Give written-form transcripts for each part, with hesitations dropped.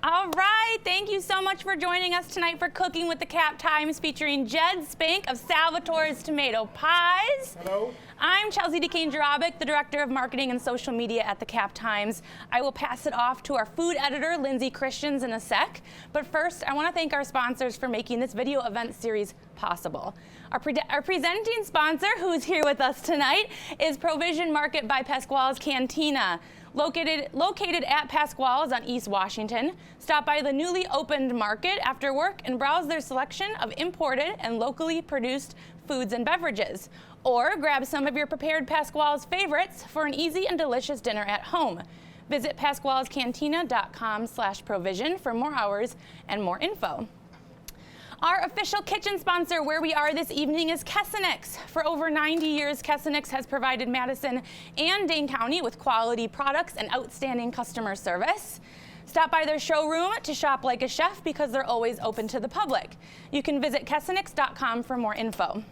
All right, thank you so much for joining us tonight for Cooking with the Cap Times, featuring Jed Spink of Salvatore's Tomato Pies. Hello. I'm Chelsea DeCane-Jarabic, the Director of Marketing and Social Media at the Cap Times. I will pass it off to our food editor, Lindsay Christians, in a sec. But first, I want to thank our sponsors for making this video event series possible. Our presenting sponsor, who's here with us tonight, is Provision Market by Pasquale's Cantina. Located at Pasquale's on East Washington. Stop by the newly opened market after work and browse their selection of imported and locally produced foods and beverages. Or grab some of your prepared Pasquale's favorites for an easy and delicious dinner at home. Visit pasqualescantina.com/provision for more hours and more info. Our official kitchen sponsor where we are this evening is Kessenix. For over 90 years, Kessenix has provided Madison and Dane County with quality products and outstanding customer service. Stop by their showroom to shop like a chef because they're always open to the public. You can visit kessenix.com for more info.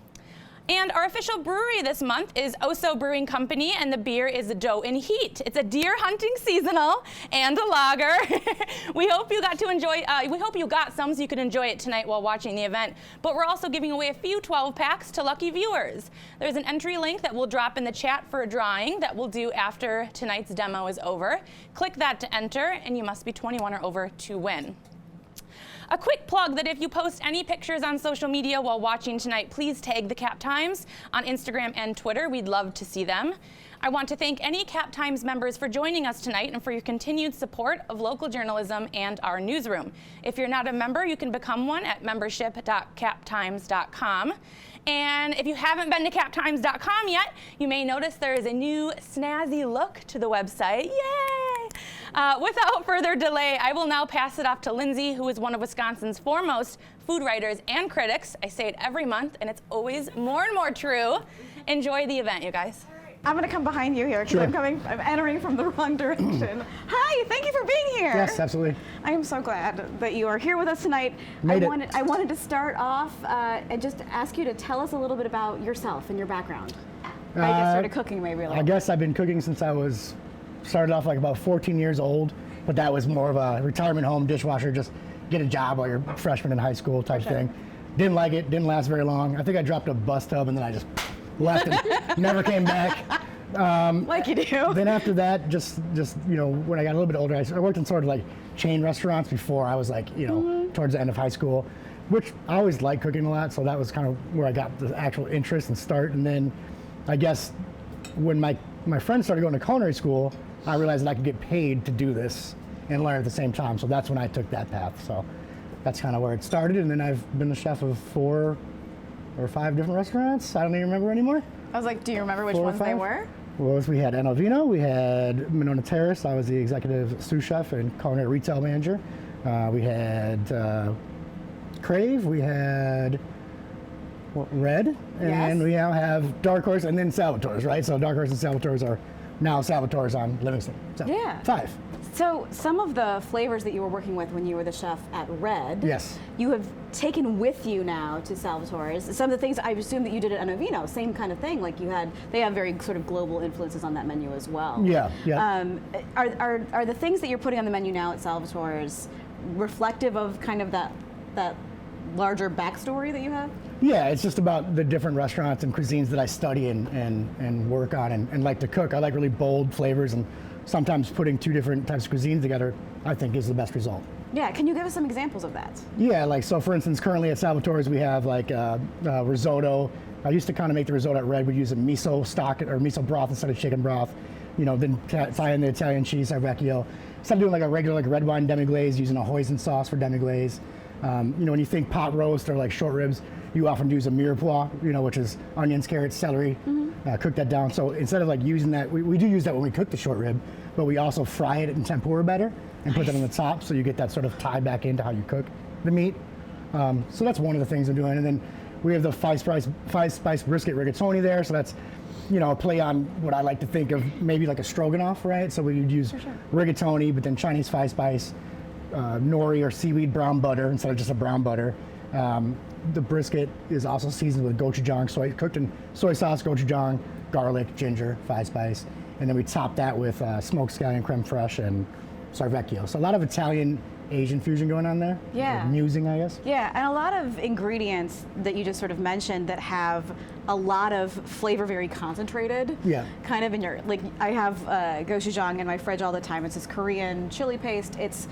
And our official brewery this month is Oso Brewing Company, and the beer is Dough and Heat. It's a deer hunting seasonal and a lager. We hope you got some so you could enjoy it tonight while watching the event. But we're also giving away a few 12 packs to lucky viewers. There's an entry link that we'll drop in the chat for a drawing that we'll do after tonight's demo is over. Click that to enter, and you must be 21 or over to win. A quick plug that if you post any pictures on social media while watching tonight, please tag the Cap Times on Instagram and Twitter. We'd love to see them. I want to thank any Cap Times members for joining us tonight and for your continued support of local journalism and our newsroom. If you're not a member, you can become one at membership.captimes.com. And if you haven't been to captimes.com yet, you may notice there is a new snazzy look to the website. Yay! Without further delay, I will now pass it off to Lindsay, who is one of Wisconsin's foremost food writers and critics. I say it every month, and it's always more and more true. Enjoy the event, you guys. I'm going to come behind you here because I'm entering from the wrong direction. Hi, thank you for being here. Yes, absolutely. I am so glad that you are here with us tonight. I wanted to start off and just ask you to tell us a little bit about yourself and your background. I guess started cooking maybe. I guess I've been cooking since started off like about 14 years old, but that was more of a retirement home dishwasher, just get a job while you're a freshman in high school type thing. Didn't like it, didn't last very long. I think I dropped a bus tub and then I just left and never came back. Like you do. Then after that, just you know, when I got a little bit older, I worked in sort of like chain restaurants before I was like, you know, towards the end of high school, which I always liked cooking a lot. So that was kind of where I got the actual interest and start. And then I guess when my friends started going to culinary school, I realized that I could get paid to do this and learn at the same time. So that's when I took that path. So that's kind of where it started. And then I've been the chef of 4 or 5 different restaurants. I don't even remember anymore. I was like, do you remember which ones they were? Well, we had Enovino, we had Monona Terrace. I was the executive sous chef and culinary retail manager. We had Crave, we had Red, and we now have Dark Horse and then Salvatore's, right? So Dark Horse and Salvatore's are now Salvatore's on Livingston. So 5. So some of the flavors that you were working with when you were the chef at Red, you have taken with you now to Salvatore's. Some of the things I assume that you did at Enovino, same kind of thing. Like they have very sort of global influences on that menu as well. Yeah. Are the things that you're putting on the menu now at Salvatore's reflective of kind of that larger backstory that you have? Yeah, it's just about the different restaurants and cuisines that I study and work on and like to cook. I like really bold flavors, and sometimes putting 2 different types of cuisines together, I think, is the best result. Yeah, can you give us some examples of that? Yeah, like so for instance, currently at Salvatore's we have like risotto. I used to kind of make the risotto at Red. We'd use a miso stock or miso broth instead of chicken broth. You know, then tie in the Italian cheese, Salvecchio. Instead of doing like a regular like red wine demi-glaze, using a hoisin sauce for demi-glaze. You know, when you think pot roast or like short ribs, you often use a mirepoix, you know, which is onions, carrots, celery, cook that down. So instead of like using that, we do use that when we cook the short rib, but we also fry it in tempura better and put that on the top, so you get that sort of tie back into how you cook the meat. So that's one of the things I'm doing. And then we have the 5-spice brisket rigatoni there, so that's, you know, a play on what I like to think of maybe like a stroganoff, right? So we would use rigatoni, but then Chinese 5-spice, nori or seaweed brown butter instead of just a brown butter. The brisket is also seasoned with gochujang, cooked in soy sauce, gochujang, garlic, ginger, 5-spice, and then we top that with smoked scallion creme fraiche and Sarvecchio. So a lot of Italian Asian fusion going on there. Yeah. Or musing, I guess. Yeah, and a lot of ingredients that you just sort of mentioned that have a lot of flavor very concentrated. Yeah. Kind of in your, like, I have gochujang in my fridge all the time. It's this Korean chili paste. It's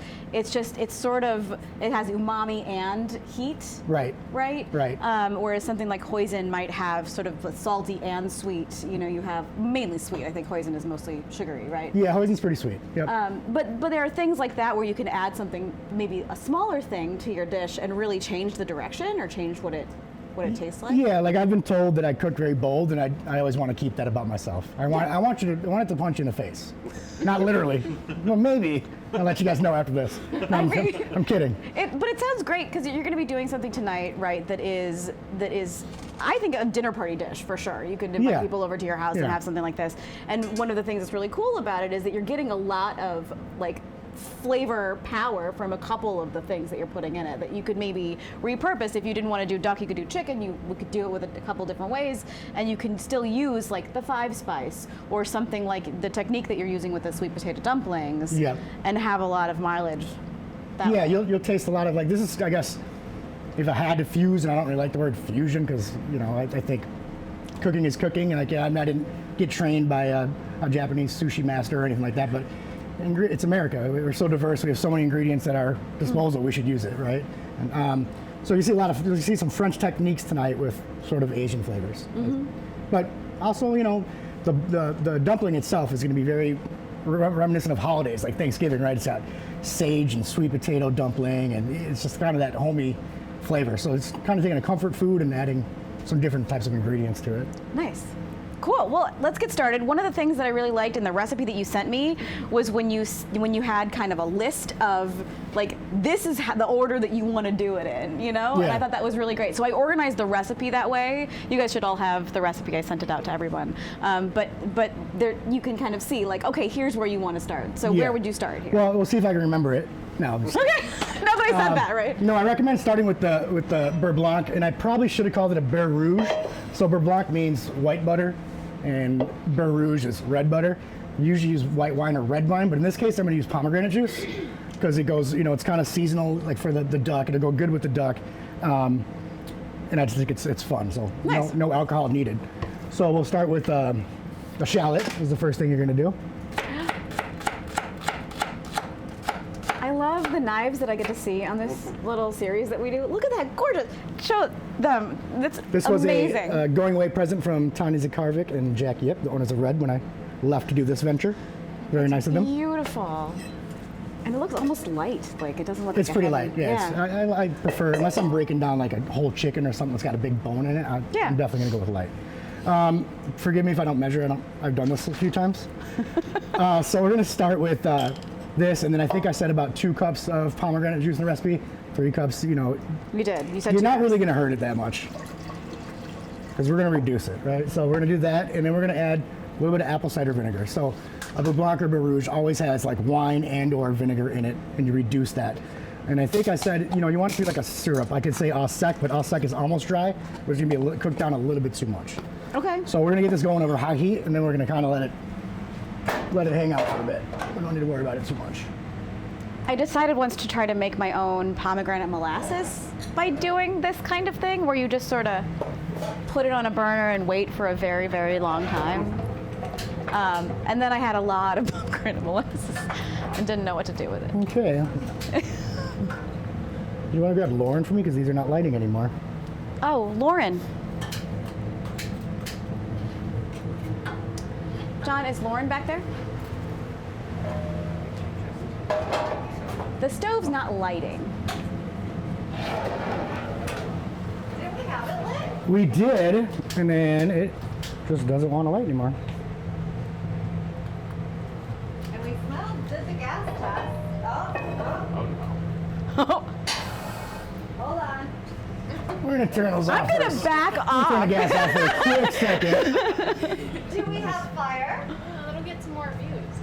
sort of, it has umami and heat. Right. Right? Right. Whereas something like hoisin might have sort of salty and sweet. You know, you have mainly sweet. I think hoisin is mostly sugary, right? Yeah, hoisin's pretty sweet. Yep. But there are things like that where you can add something, maybe a smaller thing to your dish and really change the direction or change what it tastes like. Yeah, like I've been told that I cook very bold, and I always want to keep that about myself. I want it to punch you in the face, not literally. Well, maybe. I'll let you guys know after this. No, I'm kidding. But it sounds great because you're going to be doing something tonight, right? That is, I think, a dinner party dish for sure. You could invite people over to your house and have something like this. And one of the things that's really cool about it is that you're getting a lot of like flavor power from a couple of the things that you're putting in it that you could maybe repurpose. If you didn't want to do duck, you could do chicken. We could do it with a couple different ways, and you can still use like the 5-spice or something like the technique that you're using with the sweet potato dumplings. Yeah. And have a lot of mileage. Yeah, you'll taste a lot of, like, this is, I guess, if I had to fuse, and I don't really like the word fusion because, you know, I think cooking is cooking, and I didn't get trained by a Japanese sushi master or anything like that, but it's America. We're so diverse. We have so many ingredients at our disposal. We should use it, right? And, so you see some French techniques tonight with sort of Asian flavors. But also, you know, the dumpling itself is going to be very reminiscent of holidays, like Thanksgiving, right? It's got sage and sweet potato dumpling, and it's just kind of that homey flavor. So it's kind of taking a comfort food and adding some different types of ingredients to it. Nice. Cool. Well, let's get started. One of the things that I really liked in the recipe that you sent me was when you had kind of a list of like, this is the order that you want to do it in, you know? Yeah. And I thought that was really great. So I organized the recipe that way. You guys should all have the recipe. I sent it out to everyone. But there you can kind of see like, okay, here's where you want to start. So where would you start here? Well, we'll see if I can remember it. No. Okay. Nobody said that, right? No, I recommend starting with the beurre blanc, and I probably should have called it a beurre rouge. So beurre blanc means white butter, and beurre rouge is red butter. You usually use white wine or red wine, but in this case I'm going to use pomegranate juice because it goes, you know, it's kind of seasonal, like for the duck. It'll go good with the duck, and I just think it's fun. So nice. no alcohol needed. So we'll start with the shallot is the first thing you're going to do. I love the knives that I get to see on this little series that we do. Look at that, gorgeous. Show them. That's This was amazing. a going away present from Tanya Zakarvik and Jack Yip, the owners of Red, when I left to do this venture. Very nice of them. Beautiful. And it looks almost light. Like it doesn't look. It's like pretty heavy. light. Yes, Yeah. I prefer, unless I'm breaking down like a whole chicken or something that's got a big bone in it. I'm definitely gonna go with light. Forgive me if I don't measure. I've done this a few times. So we're gonna start with this, and then I think I said about 2 cups of pomegranate juice in the recipe. 3 cups, you know. You did. You said you're 2 not cups. really gonna hurt it that much because we're gonna reduce it, right? So we're gonna do that, and then we're gonna add a little bit of apple cider vinegar. So a beurre blanc or beurre rouge always has like wine and or vinegar in it, and you reduce that. And I think I said, you know, you want it to be like a syrup. I could say au sec, but au sec is almost dry, but it's gonna be cooked down a little bit too much. Okay. So we're gonna get this going over high heat, and then we're gonna kind of let it hang out for a bit. We don't need to worry about it too much. I decided once to try to make my own pomegranate molasses by doing this kind of thing, where you just sort of put it on a burner and wait for a very, very long time. And then I had a lot of pomegranate molasses and didn't know what to do with it. Okay. You want to grab Lauren for me, because these are not lighting anymore. Oh, Lauren. John, is Lauren back there? The stove's not lighting. Did we have it lit? We did, and then it just doesn't want to light anymore. And we did the gas test. Oh, Hold on. We're gonna turn those off. I'm gonna first. back Turn the off. gas off for a quick second. Do we have fire? It'll get some more views.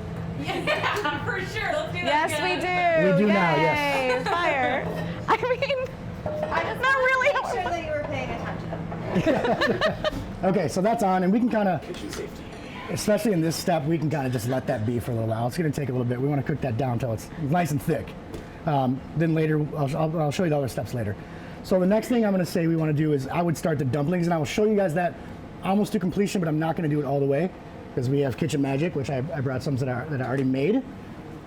Yeah, for sure. Let's do that Yes, again. we do. We do Yay, now, yes. Fire. I mean, I just not really. make sure that you were paying attention. Okay, so that's on, and we can kind of, especially in this step, we can kind of just let that be for a little while. It's gonna take a little bit. We want to cook that down until it's nice and thick. Then later, I'll show you the other steps later. So the next thing I'm gonna say we wanna do is I would start the dumplings, and I will show you guys that almost to completion, but I'm not gonna do it all the way because we have Kitchen Magic, which I brought some that I already made,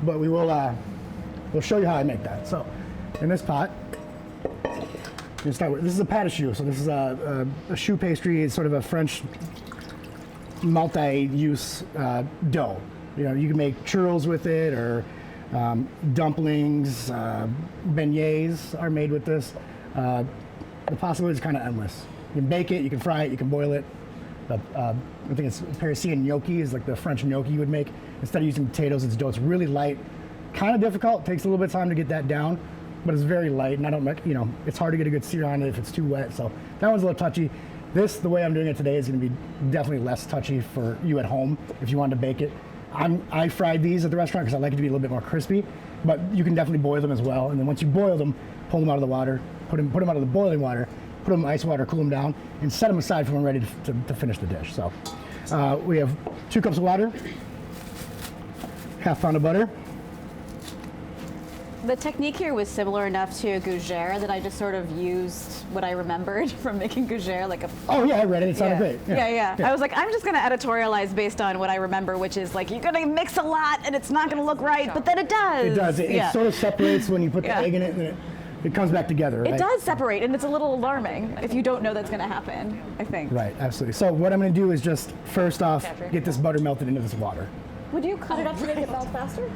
but we'll show you how I make that. So in this pot, you start with, this is a pâte à choux. So this is a choux pastry. It's sort of a French multi-use dough. You know, you can make churros with it, or dumplings, beignets are made with this. The possibilities are kind of endless. You can bake it, you can fry it, you can boil it. I think it's Parisian gnocchi is like the French gnocchi you would make. Instead of using potatoes, it's dough. It's really light, kind of difficult. Takes a little bit of time to get that down, but it's very light. And I don't, it's hard to get a good sear on it if it's too wet. So that one's a little touchy. This, the way I'm doing it today, is going to be definitely less touchy for you at home if you wanted to bake it. I fried these at the restaurant because I like it to be a little bit more crispy, but you can definitely boil them as well. And then once you boil them, pull them out of the water, put them out of the boiling water, put them in ice water, cool them down, and set them aside for when we're ready to finish the dish. So we have 2 cups of water, half pound of butter. The technique here was similar enough to gougere that I just sort of used what I remembered from making gougere, like a... Oh yeah, I read it. It sounded great. Yeah. I was like, I'm just going to editorialize based on what I remember, which is like, you're going to mix a lot and it's not going to look right, but then it does. It does. It sort of separates when you put the egg in it, and it comes back together, right? It does separate, and it's a little alarming if you don't know that's going to happen, I think. Right, absolutely. So what I'm going to do is just, first off, get this butter melted into this water. Would you cut it up to make it melt faster?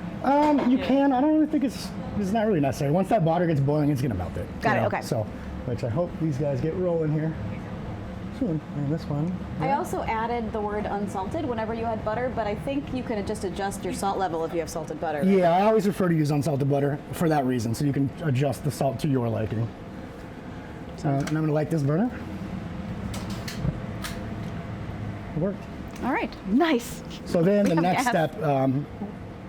You can. I don't really think it's not really necessary. Once that butter gets boiling, it's going to melt it. Got it, okay. So, which I hope these guys get rolling here soon. And this one. I also added the word unsalted whenever you had butter, but I think you can just adjust your salt level if you have salted butter. Right? Yeah, I always prefer to use unsalted butter for that reason, so you can adjust the salt to your liking. And I'm going to light this burner. It worked. All right, nice. So then the next step,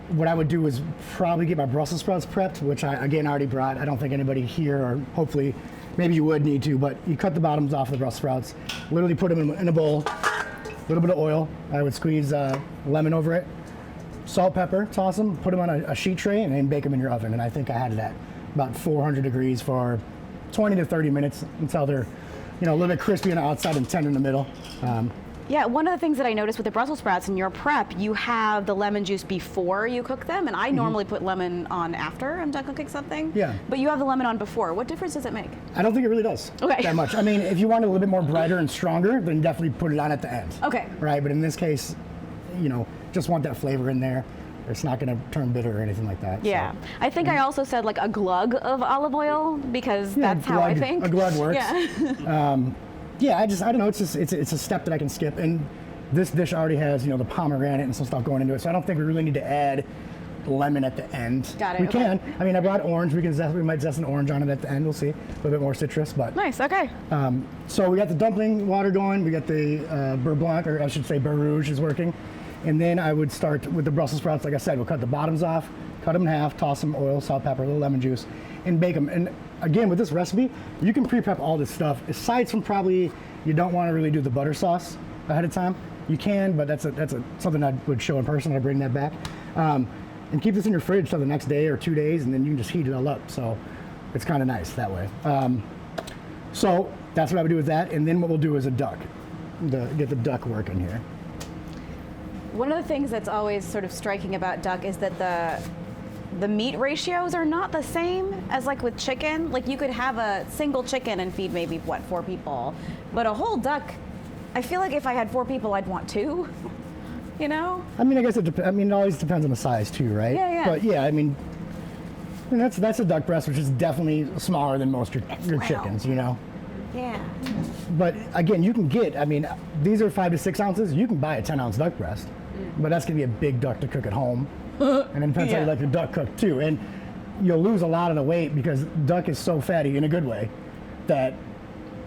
what I would do is probably get my Brussels sprouts prepped, which I, again, already brought. I don't think anybody here, or hopefully, maybe you would need to, but you cut the bottoms off of the Brussels sprouts, literally put them in a bowl, a little bit of oil. I would squeeze lemon over it, salt, pepper, toss them, put them on a sheet tray, and then bake them in your oven. And I think I had it at about 400 degrees for 20 to 30 minutes until they're, a little bit crispy on the outside and tender in the middle. Yeah, one of the things that I noticed with the Brussels sprouts in your prep, you have the lemon juice before you cook them, and I normally put lemon on after I'm done cooking something. Yeah. But you have the lemon on before. What difference does it make? I don't think it really does that much. I mean, if you want it a little bit more brighter and stronger, then definitely put it on at the end. Okay. Right, but in this case, just want that flavor in there. It's not going to turn bitter or anything like that. Yeah. So. I think I also said like a glug of olive oil because that's how I think. A glug works. Yeah. Yeah, I don't know. It's a step that I can skip, and this dish already has the pomegranate and some stuff going into it, so I don't think we really need to add lemon at the end. Got it. We can. I mean, I brought orange. We might zest an orange on it at the end. We'll see a little bit more citrus, but nice. Okay. So we got the dumpling water going. We got the beurre blanc, or I should say beurre rouge, is working, and then I would start with the Brussels sprouts. Like I said, we'll cut the bottoms off, cut them in half, toss some oil, salt, pepper, a little lemon juice, and bake them. And again, with this recipe, you can pre-prep all this stuff, aside from probably you don't want to really do the butter sauce ahead of time. You can, but that's something I would show in person. I bring that back. And keep this in your fridge till the next day or 2 days, and then you can just heat it all up. So it's kind of nice that way. So that's what I would do with that. And then what we'll do is a duck, get the duck working here. One of the things that's always sort of striking about duck is that the meat ratios are not the same as like with chicken. Like you could have a single chicken and feed maybe 4 people, but a whole duck, I feel like if I had 4 people, I'd want 2. I mean, I guess it always depends on the size too, right? Yeah. But yeah, I mean that's a duck breast, which is definitely smaller than most your chickens, Yeah. But again, you can get, these are 5 to 6 ounces. You can buy a 10-ounce duck breast, but that's gonna be a big duck to cook at home. And it depends how you like your duck cooked too. And you'll lose a lot of the weight because duck is so fatty in a good way that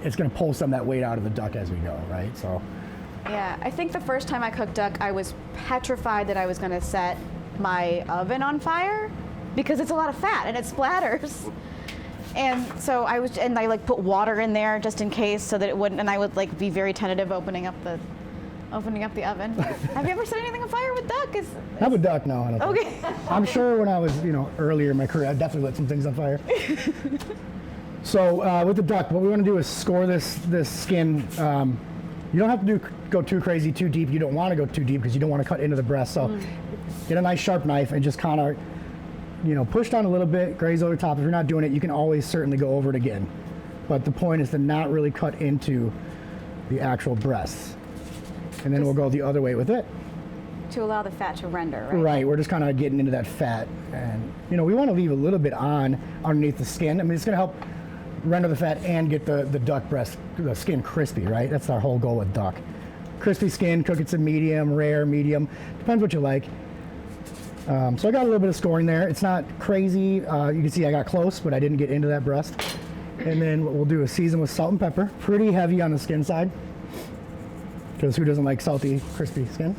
it's gonna pull some of that weight out of the duck as we go, right? So. Yeah, I think the first time I cooked duck, I was petrified that I was gonna set my oven on fire because it's a lot of fat and it splatters. And so I like put water in there just in case so that it wouldn't, and I would like be very tentative opening up the opening up the oven. Have you ever set anything on fire with duck? Not with duck, no. I don't think. Okay. I'm sure when I was, earlier in my career, I definitely lit some things on fire. So with the duck, what we want to do is score this skin. You don't have to go too crazy, too deep. You don't want to go too deep because you don't want to cut into the breast. So get a nice sharp knife and just kind of, push down a little bit, graze over the top. If you're not doing it, you can always certainly go over it again. But the point is to not really cut into the actual breasts. And then we'll go the other way with it. To allow the fat to render, right? Right, we're just kind of getting into that fat. And, we want to leave a little bit on underneath the skin. I mean, it's going to help render the fat and get the duck breast, the skin crispy, right? That's our whole goal with duck. Crispy skin, cook it to medium, rare, medium. Depends what you like. So I got a little bit of scoring there. It's not crazy. You can see I got close, but I didn't get into that breast. And then what we'll do is season with salt and pepper. Pretty heavy on the skin side. Because who doesn't like salty, crispy skin?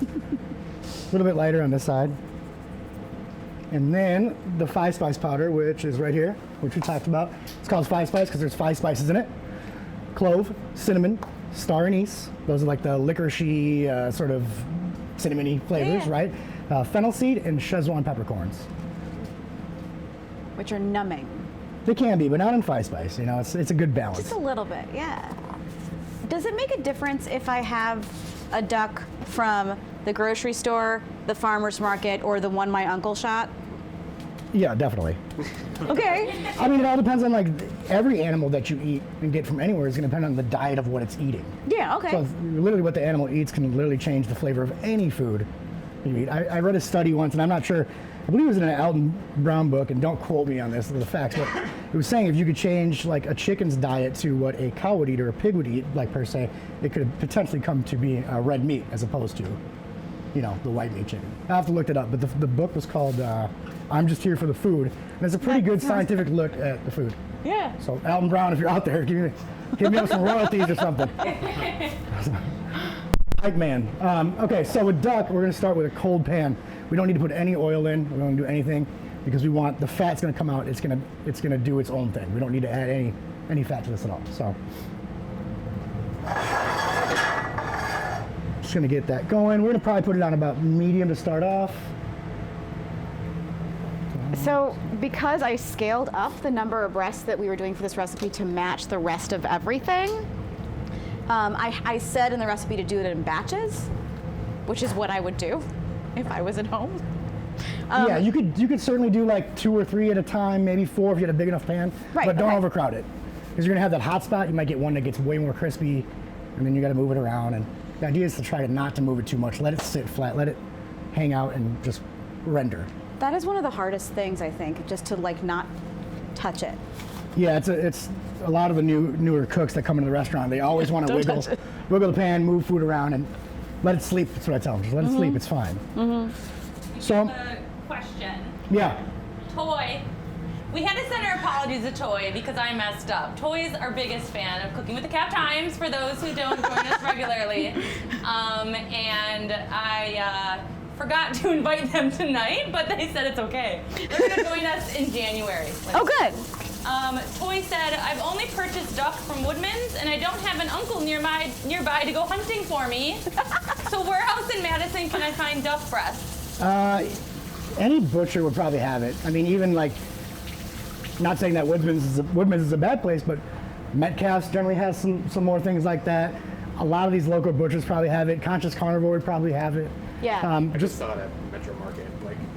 A little bit lighter on this side. And then the 5-spice powder, which is right here, which we talked about. It's called 5-spice because there's 5 spices in it. Clove, cinnamon, star anise. Those are like the licoricey sort of cinnamony flavors, right? Fennel seed and Szechuan peppercorns. Which are numbing. They can be, but not in 5-spice. It's a good balance. Just a little bit, yeah. Does it make a difference if I have a duck from the grocery store, the farmer's market, or the one my uncle shot? Yeah, definitely. Okay. I mean, it all depends on every animal that you eat and get from anywhere is going to depend on the diet of what it's eating. Yeah, okay. So literally what the animal eats can literally change the flavor of any food you eat. I read a study once, and I'm not sure, I believe it was in an Alton Brown book, and don't quote me on this, the facts, but it was saying if you could change a chicken's diet to what a cow would eat or a pig would eat, per se, it could potentially come to be red meat as opposed to, the white meat chicken. I have to look it up, but the book was called I'm Just Here for the Food, and it's a pretty good scientific look at the food. Yeah. So Alton Brown, if you're out there, give me some royalties or something. Hype man. Okay, so with duck, we're going to start with a cold pan. We don't need to put any oil in. We don't do anything because we want the fat's going to come out. It's going to do its own thing. We don't need to add any fat to this at all. So just going to get that going. We're going to probably put it on about medium to start off. So because I scaled up the number of breasts that we were doing for this recipe to match the rest of everything, I said in the recipe to do it in batches, which is what I would do if I was at home. Yeah, you could certainly do 2 or 3 at a time, maybe 4 if you had a big enough pan, right, but don't overcrowd it. Because you're gonna have that hot spot, you might get one that gets way more crispy, and then you gotta move it around. And the idea is to try not to move it too much. Let it sit flat, let it hang out and just render. That is one of the hardest things, I think, just to not touch it. Yeah, it's a lot of the newer cooks that come into the restaurant. They always want to wiggle the pan, move food around, and let it sleep. That's what I tell them. Just let it sleep. It's fine. So, a question. Yeah. Toy. We had to send our apologies to Toy because I messed up. Toy's our biggest fan of Cooking with the Cap Times for those who don't join us regularly, and I forgot to invite them tonight, but they said it's okay. They're going to join us in January. Oh, good. Toy said, I've only purchased duck from Woodman's, and I don't have an uncle nearby to go hunting for me. So where else in Madison can I find duck breasts? Any butcher would probably have it. I mean, even not saying that Woodman's is a bad place, but Metcalf's generally has some more things like that. A lot of these local butchers probably have it. Conscious Carnivore would probably have it. Yeah. I just saw it at Metro Market,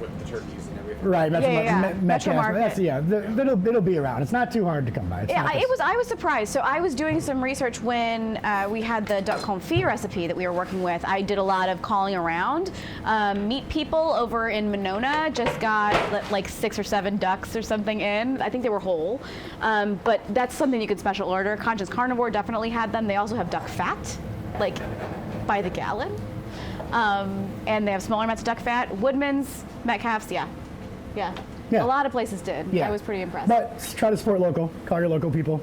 with the turkeys and everything. Right, Metro Market. It'll be around. It's not too hard to come by. I was surprised. So I was doing some research when we had the duck confit recipe that we were working with. I did a lot of calling around. Meat People over in Monona just got 6 or 7 ducks or something in. I think they were whole. But that's something you could special order. Conscious Carnivore definitely had them. They also have duck fat, by the gallon. And they have smaller amounts of duck fat. Woodman's, Metcalf's, yeah. A lot of places did. Yeah. I was pretty impressed. But try to support local. Call your local people.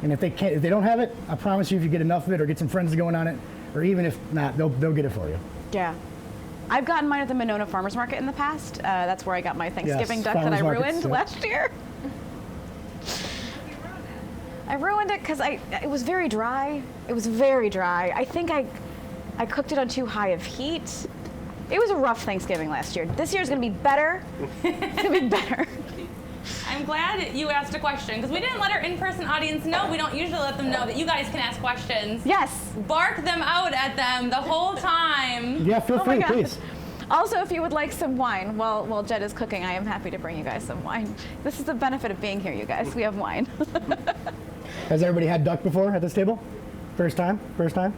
And if they don't have it, I promise you, if you get enough of it or get some friends going on it, or even if not, they'll get it for you. Yeah. I've gotten mine at the Monona Farmers Market in the past. That's where I got my Thanksgiving duck that I ruined last year. I ruined it because it was very dry. It was very dry. I think I I cooked it on too high of heat. It was a rough Thanksgiving last year. This year's gonna be better. It's gonna be better. I'm glad you asked a question because we didn't let our in-person audience know. We don't usually let them know that you guys can ask questions. Yes. Bark them out at them the whole time. Yeah, feel free, please. Also, if you would like some wine while Jed is cooking, I am happy to bring you guys some wine. This is the benefit of being here, you guys. We have wine. Has everybody had duck before at this table? First time? First time?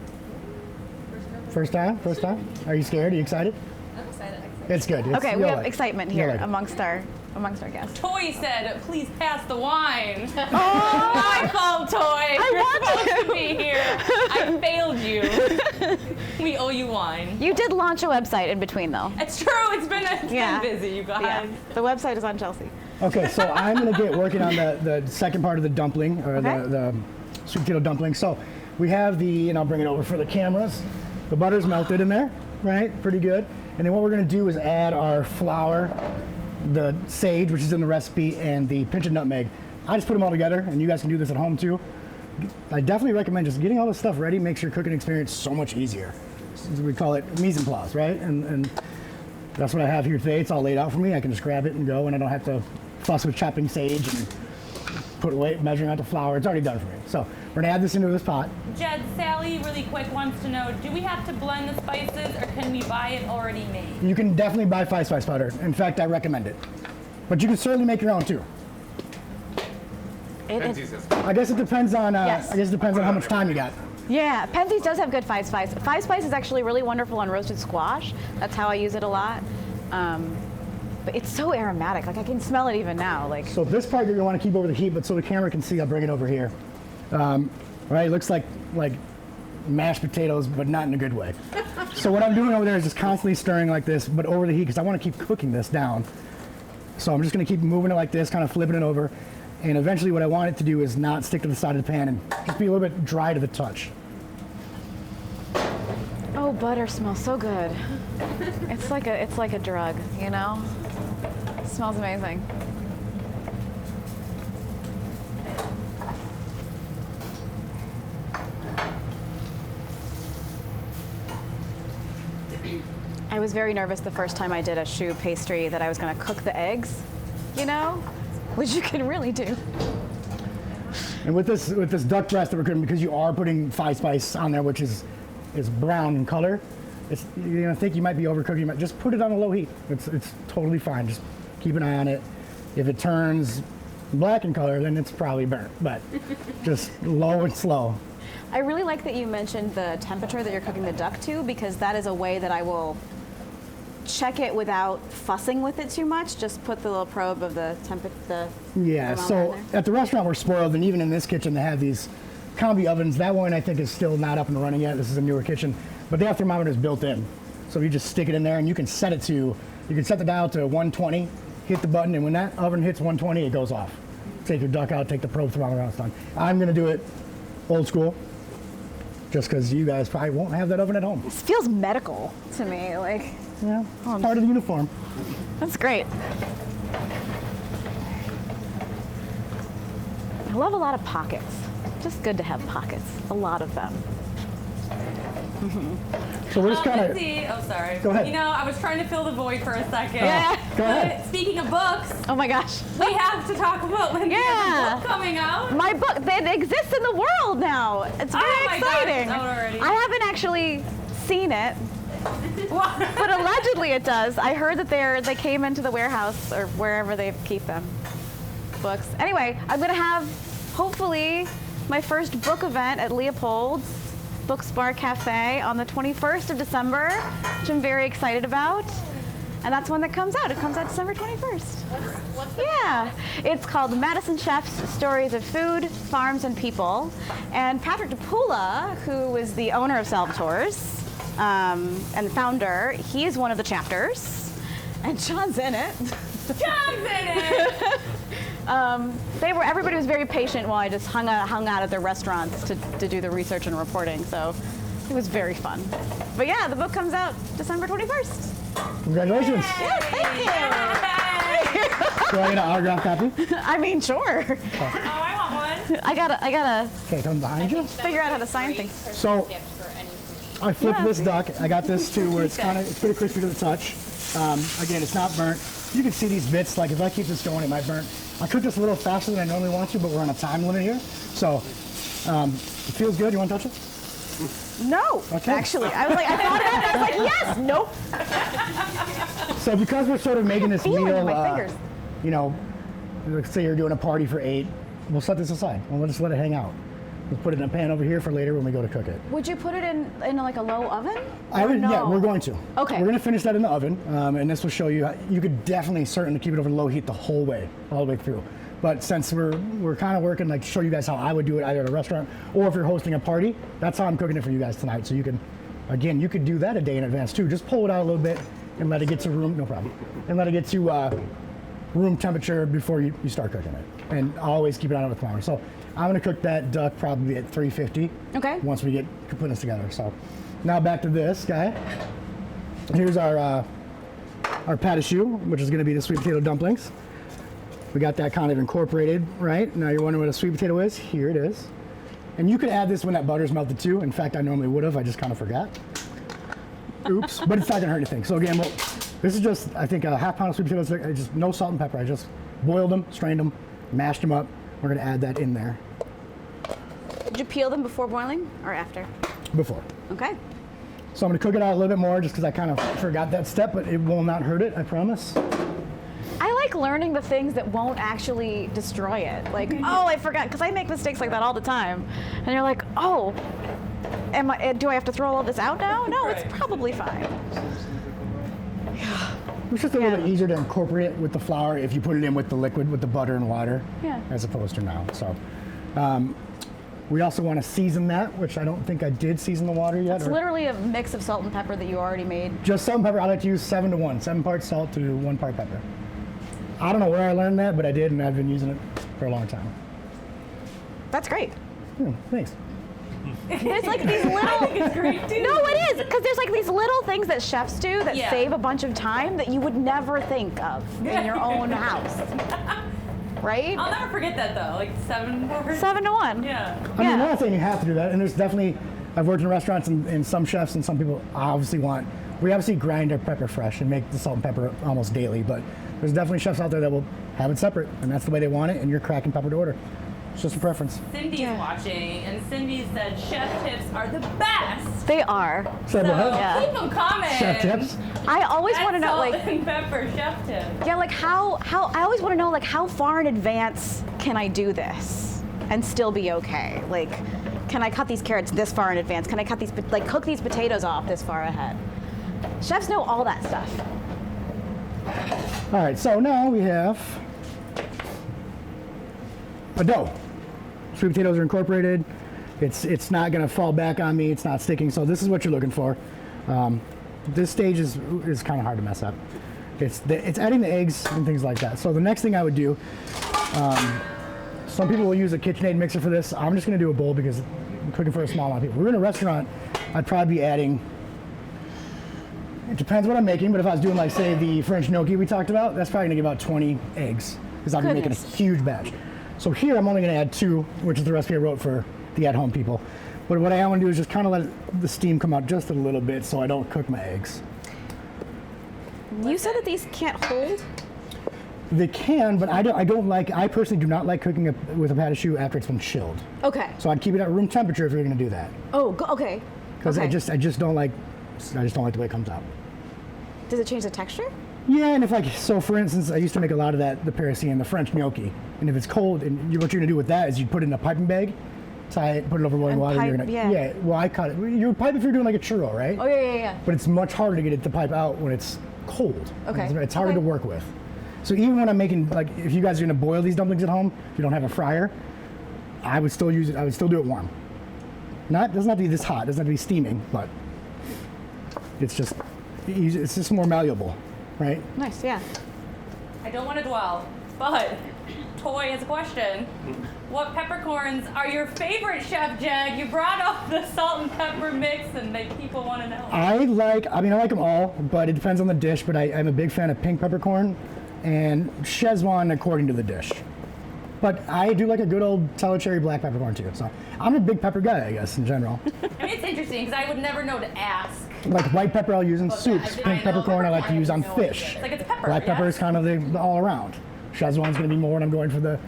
First time? First time? Are you scared? Are you excited? I'm excited. It's good. Okay, we you'll have like it. excitement You'll here like it. amongst our guests. Toy said, please pass the wine. Oh, My fault, Toy. You're want supposed to be here. I failed you. We owe you wine. You did launch a website in between, though. It's true. It's been busy, you guys. Yeah. The website is on Chelsea. Okay, so I'm going to get working on the second part of the dumpling, or Okay. the sweet potato dumpling. So we have and I'll bring it over for the cameras. The butter's melted in there, right? Pretty good. And then what we're going to do is add our flour, the sage, which is in the recipe, and the pinch of nutmeg. I just put them all together, and you guys can do this at home too. I definitely recommend just getting all this stuff ready makes your cooking experience so much easier. We call it mise en place, right? And that's what I have here today. It's all laid out for me. I can just grab it and go, and I don't have to fuss with chopping sage and put away, measuring out the flour. It's already done for me. So we're gonna add this into this pot. Jed, Sally really quick wants to know, do we have to blend the spices or can we buy it already made? You can definitely buy five spice powder. In fact, I recommend it. But you can certainly make your own too. I guess it depends on. Yes. I guess it depends on how much time you got. Yeah, Penzies does have good five spice. Five spice is actually really wonderful on roasted squash. That's how I use it a lot. But it's so aromatic. Like I can smell it even now. Like So this part you're gonna want to keep over the heat, but so the camera can see, I'll bring it over here. Right, it looks like mashed potatoes, but not in a good way. So what I'm doing over there is just constantly stirring like this, but over the heat, because I want to keep cooking this down. So I'm just gonna keep moving it like this, kind of flipping it over. And eventually what I want it to do is not stick to the side of the pan and just be a little bit dry to the touch. oh, butter smells so good. It's like a drug, you know? It smells amazing. I was very nervous the first time I did a choux pastry that I was going to cook the eggs, you know, which you can really do. And with this duck breast that we're cooking, because you are putting five spice on there, which is brown in color, you're gonna think you might be overcooking it. Just put it on a low heat. It's totally fine. Just keep an eye on it. If it turns black in color, then it's probably burnt. But just low and slow. I really like that you mentioned the temperature that you're cooking the duck to, because that is a way that I will check it without fussing with it too much. Just put the little probe of the temperature. Yeah, so at the restaurant we're spoiled, and even in this kitchen they have these combi ovens. That one I think is still not up and running yet. This is a newer kitchen, but they have thermometers built in. So you just stick it in there and you can set the dial to 120, hit the button, and when that oven hits 120, it goes off. Take your duck out, take the probe thermometer out, it's done. I'm gonna do it old school, just because you guys probably won't have that oven at home. This feels medical to me, like. Yeah, it's part of the uniform. That's great. I love a lot of pockets. Just good to have pockets, a lot of them. So we're just kind of. Oh, sorry. Go ahead. You know, I was trying to fill the void for a second. Yeah. Go ahead. But speaking of books, Oh my gosh. we have to talk about when you have a book coming out. My book, that exists in the world now. It's very Oh my God, exciting. it's out already. I haven't actually seen it, but allegedly it does. I heard that they came into the warehouse or wherever they keep them. Books. Anyway, I'm gonna have hopefully my first book event at Leopold's Books Bar Cafe on the 21st of December, which I'm very excited about. And that's when that comes out. It comes out December 21st. Yeah. It's called Madison Chef's Stories of Food, Farms, and People. And Patrick DePula, who is the owner of Salvatore's and the founder, he is one of the chapters. And John's in it. John's in it. Everybody was very patient while I just hung out at their restaurants to do the research and reporting. So it was very fun. But yeah, the book comes out December 21st. Congratulations. Yes, thank you. Do I get an autograph copy? I mean, sure. Oh, I want one. I gotta Okay, come behind you. figure out how to sign things. So I flipped this duck. I got this too, where it's pretty crispy to the touch. Again, it's not burnt. You can see these bits. Like if I keep this going, it might burn. I cook this a little faster than I normally want to, but we're on a time limit here, so it feels good. You want to touch it? No, okay. Actually, I thought about it. I was like, yes, nope. So because we're sort of making this meal, you know, let's say you're doing a party for 8, we'll set this aside and we'll just let it hang out. We'll put it in a pan over here for later when we go to cook it. Would you put it in like a low oven? Yeah, we're going to. Okay. We're going to finish that in the oven, and this will show you. You could definitely certainly keep it over low heat all the way through. But since we're kind of working, like, show you guys how I would do it either at a restaurant or if you're hosting a party, that's how I'm cooking it for you guys tonight. So you can, again, you could do that a day in advance too. Just pull it out a little bit and let it get to room room temperature before you start cooking it. And always keep it on with thermometer. So I'm gonna cook that duck probably at 350. Okay. Once we get putting this together. So now back to this guy. Here's our pat de choux, which is gonna be the sweet potato dumplings. We got that kind of incorporated, right? Now you're wondering what a sweet potato is? Here it is. And you could add this when that butter's melted too. In fact, I normally would have, I just kind of forgot. Oops, but it's not gonna hurt anything. So again, this is just, I think, a half pound of sweet potatoes, just no salt and pepper. I just boiled them, strained them, mashed them up. We're gonna add that in there. Did you peel them before boiling or after? Before. Okay. So I'm gonna cook it out a little bit more just because I kind of forgot that step, but it will not hurt it, I promise. I like learning the things that won't actually destroy it. Like, oh, I forgot, because I make mistakes like that all the time. And you're like, oh, do I have to throw all this out now? No, it's probably fine. It's just a little bit easier to incorporate it with the flour if you put it in with the liquid, with the butter and water, as opposed to now. So we also want to season that, which I don't think I did season the water yet. It's literally a mix of salt and pepper that you already made. Just salt and pepper. I like to use 7 to 1, 7 parts salt to 1 part pepper. I don't know where I learned that, but I did, and I've been using it for a long time. That's great. Yeah, thanks. There's like these little. I think it's great too. No, it is, because there's like these little things that chefs do that save a bunch of time that you would never think of in your own house. Right? I'll never forget that though. Like 7 to 1. Yeah. I mean, I'm not saying you have to do that, and there's definitely. I've worked in restaurants, and some chefs and some people obviously we obviously grind our pepper fresh and make the salt and pepper almost daily, but there's definitely chefs out there that will have it separate, and that's the way they want it, and you're cracking pepper to order. It's just a preference. Cindy's watching, and Cindy said chef tips are the best. They are. So keep them coming. Chef tips? I always want to know, salt like, and pepper chef tips. Yeah, like how I always want to know, like, how far in advance can I do this and still be okay? Like, can I cut these carrots this far in advance? Can I cut cook these potatoes off this far ahead? Chefs know all that stuff. All right, so now we have a dough. Sweet potatoes are incorporated. It's not gonna fall back on me. It's not sticking. So this is what you're looking for. This stage is kind of hard to mess up. It's adding the eggs and things like that. So the next thing I would do, some people will use a KitchenAid mixer for this. I'm just gonna do a bowl because I'm cooking for a small amount of people. If we're in a restaurant, I'd probably be adding, it depends what I'm making, but if I was doing, like, say, the French gnocchi we talked about, that's probably gonna give about 20 eggs because I'll be making a huge batch. So here I'm only gonna add 2, which is the recipe I wrote for the at-home people. But what I want to do is just kind of let the steam come out just a little bit so I don't cook my eggs. You said that these can't hold? They can, but I personally do not like cooking with a pat de choux after it's been chilled. Okay. So I'd keep it at room temperature if you're gonna do that. Oh, okay. Because I just don't like the way it comes out. Does it change the texture? Yeah, and so for instance, I used to make a lot of the Parisian, the French gnocchi. And if it's cold, and what you're gonna do with that is you put it in a piping bag, tie it, put it over boiling water, and you're gonna, well, I cut it. You would pipe if you're doing like a churro, right? Oh, yeah. But it's much harder to get it to pipe out when it's cold. Okay. It's harder to work with. So even when I'm making, like, if you guys are gonna boil these dumplings at home, if you don't have a fryer, I would still use it, I would still do it warm. Doesn't have to be this hot, it doesn't have to be steaming, but it's just more malleable, right? Nice, yeah. I don't want to dwell, but Toy has a question. What peppercorns are your favorite, Chef Jed? You brought up the salt and pepper mix, and people want to know. I like them all, but it depends on the dish. But I'm a big fan of pink peppercorn and Szechuan according to the dish. But I do like a good old Salvatore black peppercorn too. So I'm a big pepper guy, I guess, in general. I mean, it's interesting because I would never know to ask. Like white pepper I'll use in soups. Pink peppercorn I like to use on fish. It's like it's pepper. Black pepper is kind of the all around. Szechuan's going to be more when I'm going for the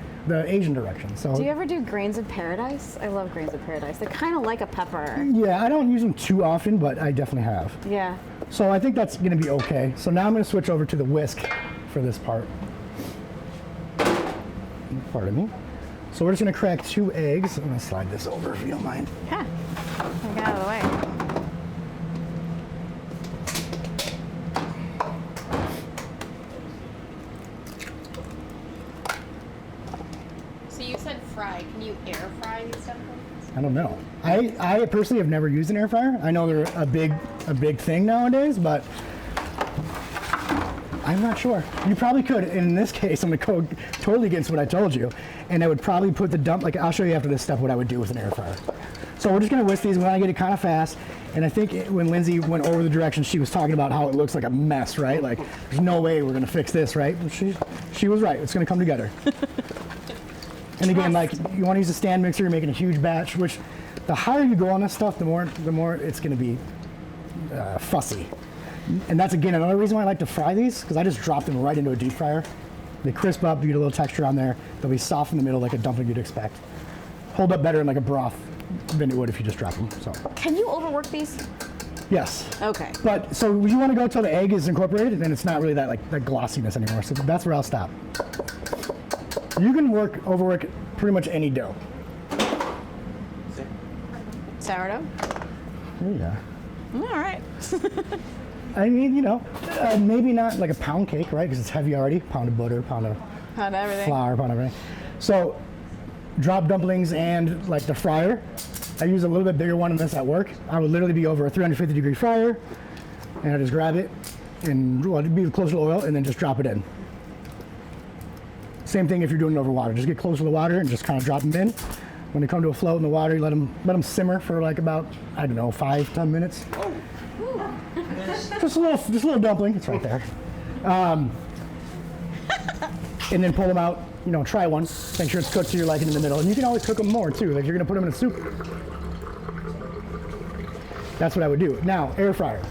Asian direction. So. Do you ever do grains of paradise? I love grains of paradise. They're kind of like a pepper. Yeah, I don't use them too often, but I definitely have. Yeah. So I think that's going to be okay. So now I'm going to switch over to the whisk for this part. Pardon me. So we're just going to crack 2 eggs. I'm going to slide this over if you don't mind. Yeah. Get out of the way. So you said fry. Can you air fry these dumplings? I don't know. I personally have never used an air fryer. I know they're a big thing nowadays, but I'm not sure. You probably could. In this case, I'm going to go totally against what I told you, and I would probably put I'll show you after this step what I would do with an air fryer. So we're just going to whisk these. We want to get it kind of fast, and I think when Lindsay went over the directions, she was talking about how it looks like a mess, right? Like, there's no way we're going to fix this, right? She was right. It's going to come together. And again, like, you want to use a stand mixer, you're making a huge batch, which the higher you go on this stuff, the more it's going to be fussy. And that's, again, another reason why I like to fry these, because I just drop them right into a deep fryer. They crisp up, you get a little texture on there. They'll be soft in the middle like a dumpling you'd expect. Hold up better in like a broth than it would if you just drop them. So. Can you overwork these? Yes. Okay. But, so you want to go until the egg is incorporated, and then it's not really that glossiness anymore. So that's where I'll stop. You can overwork pretty much any dough. Sourdough? Yeah. All right. I mean, maybe not like a pound cake, right? Because it's heavy already. Pound of butter, pound of everything. flour, pound of everything. So, drop dumplings and like the fryer. I use a little bit bigger one than this at work. I would literally be over a 350-degree fryer, and I just grab it and it'd be close to oil, and then just drop it in. Same thing if you're doing it over water. Just get close to the water and just kind of drop them in. When they come to a float in the water, you let them simmer for like about, I don't know, 5-10 minutes. Oh. Just a little dumpling. It's right there. And then pull them out. Try one. Make sure it's cooked to your liking in the middle. And you can always cook them more too. Like, you're gonna put them in a soup. That's what I would do. Now, air fryer.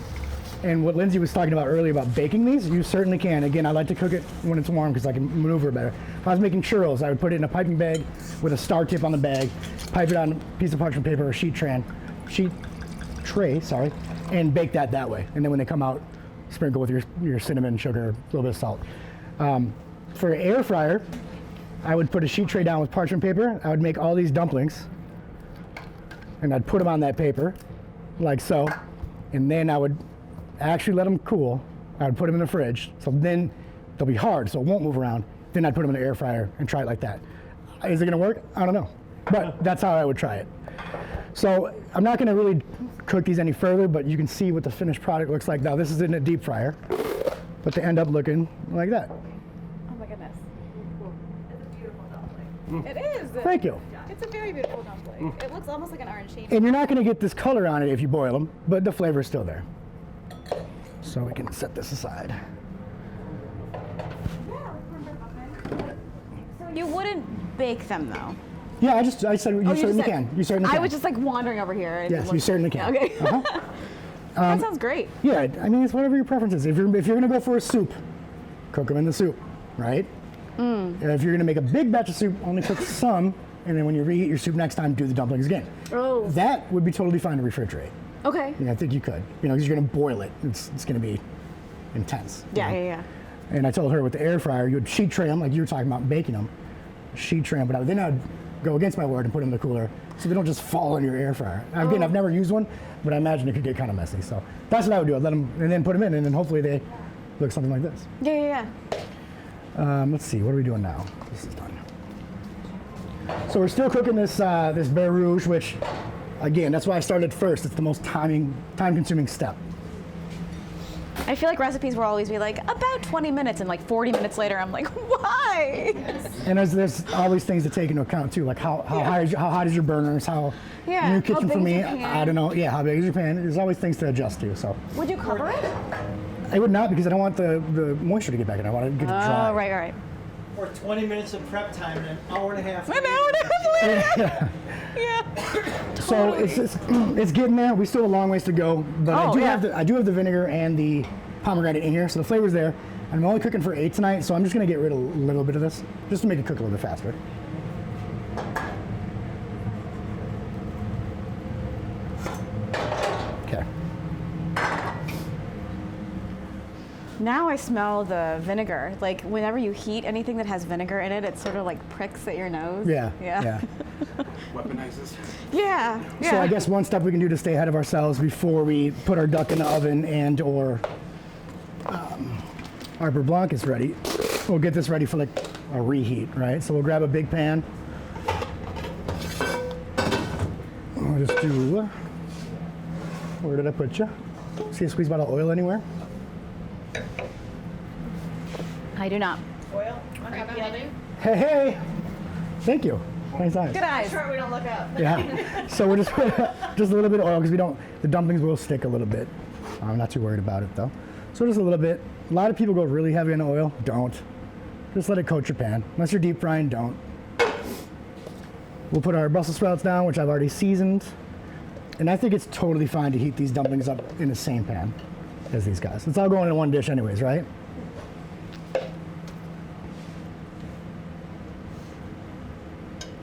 And what Lindsay was talking about earlier about baking these, you certainly can. Again, I like to cook it when it's warm because I can maneuver better. If I was making churros, I would put it in a piping bag with a star tip on the bag, pipe it on a piece of parchment paper or sheet tray, and bake that way. And then when they come out, sprinkle with your cinnamon, sugar, a little bit of salt. For an air fryer, I would put a sheet tray down with parchment paper. I would make all these dumplings, and I'd put them on that paper, like so, and then I would actually let them cool. I would put them in the fridge, so then they'll be hard, so it won't move around. Then I'd put them in the air fryer and try it like that. Is it gonna work? I don't know, but that's how I would try it. So I'm not gonna really cook these any further, but you can see what the finished product looks like. Now this is in a deep fryer, but they end up looking like that. Oh my goodness. It's a beautiful dumpling. It is. Thank you. It's a very beautiful dumpling. It looks almost like an arancini. And you're not gonna get this color on it if you boil them, but the flavor is still there. So we can set this aside. So you wouldn't bake them though? Yeah, I said you certainly can. You certainly can. I was just like wandering over here. And Yes, you certainly can. Okay. That sounds great. Yeah, I mean, it's whatever your preference is. If you're gonna go for a soup, cook them in the soup, right? And if you're gonna make a big batch of soup, only cook some, and then when you reheat your soup next time, do the dumplings again. Oh. That would be totally fine to refrigerate. Okay. Yeah, I think you could. Because you're gonna boil it. It's gonna be intense. Yeah. And I told her with the air fryer, you would sheet tray them, like you were talking about baking them, sheet tray them, but then I'd go against my word and put them in the cooler so they don't just fall in your air fryer. Again, I've never used one, but I imagine it could get kind of messy. So that's what I would do. I'd let them, and then put them in, and then hopefully they look something like this. Yeah. Let's see, what are we doing now? This is done. So we're still cooking this Beurre Rouge, which, again, that's why I started first. It's the most time-consuming step. I feel like recipes will always be like about 20 minutes, and like 40 minutes later, I'm like, why? And there's always things to take into account too, like how hot is your burners, how new kitchen for me, I don't know, how big is your pan? There's always things to adjust to. So Would you cover it? I would not, because I don't want the moisture to get back in. I want it to get dry. Oh, right. Or 20 minutes of prep time and an hour and a half. An hour and a half later. Yeah. So it's getting there. We still have a long ways to go, but I do have the vinegar and the pomegranate in here, so the flavor's there. I'm only cooking for 8 tonight, so I'm just gonna get rid of a little bit of this, just to make it cook a little bit faster. Okay. Now I smell the vinegar. Like whenever you heat anything that has vinegar in it, it sort of like pricks at your nose. Yeah. Weaponizes. Yeah. So I guess one step we can do to stay ahead of ourselves before we put our duck in the oven and or our beurre blanc is ready, we'll get this ready for like a reheat, right? So we'll grab a big pan. I'll just do, where did I put you? See a squeeze bottle of oil anywhere? I do not. Oil? Hey! Thank you. Nice eyes. Good eyes. Sure, we don't look up. Yeah. So we're just a little bit of oil because the dumplings will stick a little bit. I'm not too worried about it though. So just a little bit. A lot of people go really heavy on oil. Don't. Just let it coat your pan. Unless you're deep frying, don't. We'll put our Brussels sprouts down, which I've already seasoned. And I think it's totally fine to heat these dumplings up in the same pan as these guys. It's all going in one dish anyways, right?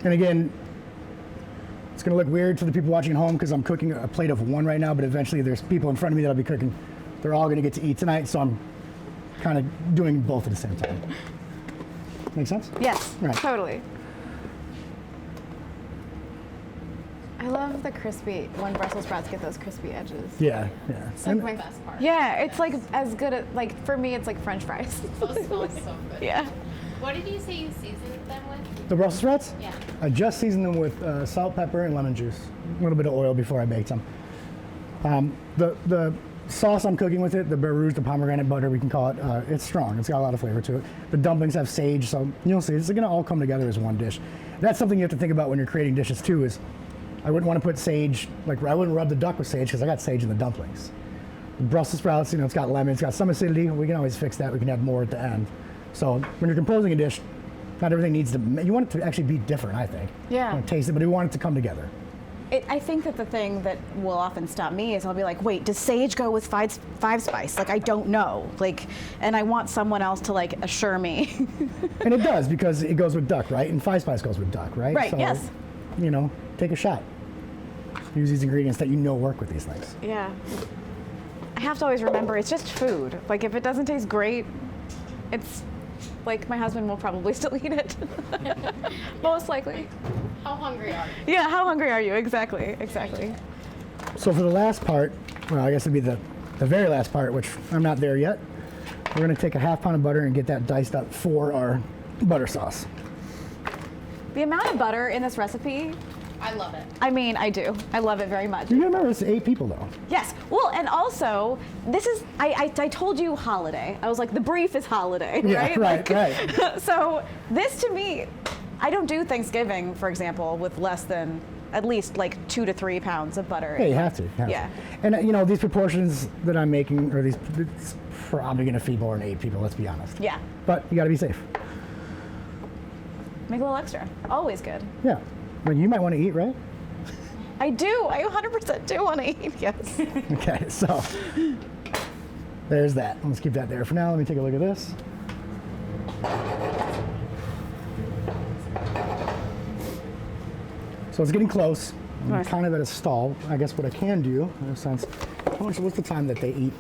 And again, it's gonna look weird to the people watching at home because I'm cooking a plate of one right now, but eventually there's people in front of me that I'll be cooking. They're all gonna get to eat tonight, so I'm kind of doing both at the same time. Make sense? Yes, Right. totally. I love the crispy, when Brussels sprouts get those crispy edges. Yeah. It's like my best part. Yeah, it's like as good as, like for me, it's like French fries. Those smell so good. Yeah. What did you say you seasoned them with? The Brussels sprouts? Yeah. I just seasoned them with salt, pepper, and lemon juice. A little bit of oil before I baked them. The sauce I'm cooking with it, the beurre rouge, the pomegranate butter, we can call it, it's strong. It's got a lot of flavor to it. The dumplings have sage, so you'll see. It's gonna all come together as one dish. That's something you have to think about when you're creating dishes too, is I wouldn't want to put sage, like I wouldn't rub the duck with sage because I got sage in the dumplings. The Brussels sprouts, it's got lemon, it's got some acidity. We can always fix that. We can add more at the end. So when you're composing a dish, not everything needs to, you want it to actually be different, I think. Yeah. You want to taste it, but you want it to come together. I think that the thing that will often stop me is I'll be like, wait, does sage go with five spice? Like, I don't know. Like, and I want someone else to like assure me. And it does, because it goes with duck, right? And 5 spice goes with duck, right? Right, So, yes. Take a shot. Use these ingredients that you know work with these things. Yeah. I have to always remember it's just food. Like, if it doesn't taste great, it's like my husband will probably still eat it. Most likely. How hungry are you? Yeah, how hungry are you? Exactly. So for the last part, well, I guess it'd be the very last part, which I'm not there yet. We're gonna take a half pound of butter and get that diced up for our butter sauce. The amount of butter in this recipe, I love it. I mean, I do. I love it very much. You gotta remember, it's 8 people though. Yes. Well, and also, this is, I told you holiday. I was like, the brief is holiday, right? Right. So this to me, I don't do Thanksgiving, for example, with less than at least like 2 to 3 pounds of butter. Yeah, you have to. Yeah. And these proportions that I'm making, it's probably gonna feed more than 8 people, let's be honest. Yeah. But you gotta be safe. Make a little extra. Always good. Yeah. Well, you might want to eat, right? I do. I 100% do want to eat, yes. Okay, so there's that. Let's keep that there for now. Let me take a look at this. So it's getting close. I'm kind of at a stall. I guess what I can do, in a sense, what's the time that they eat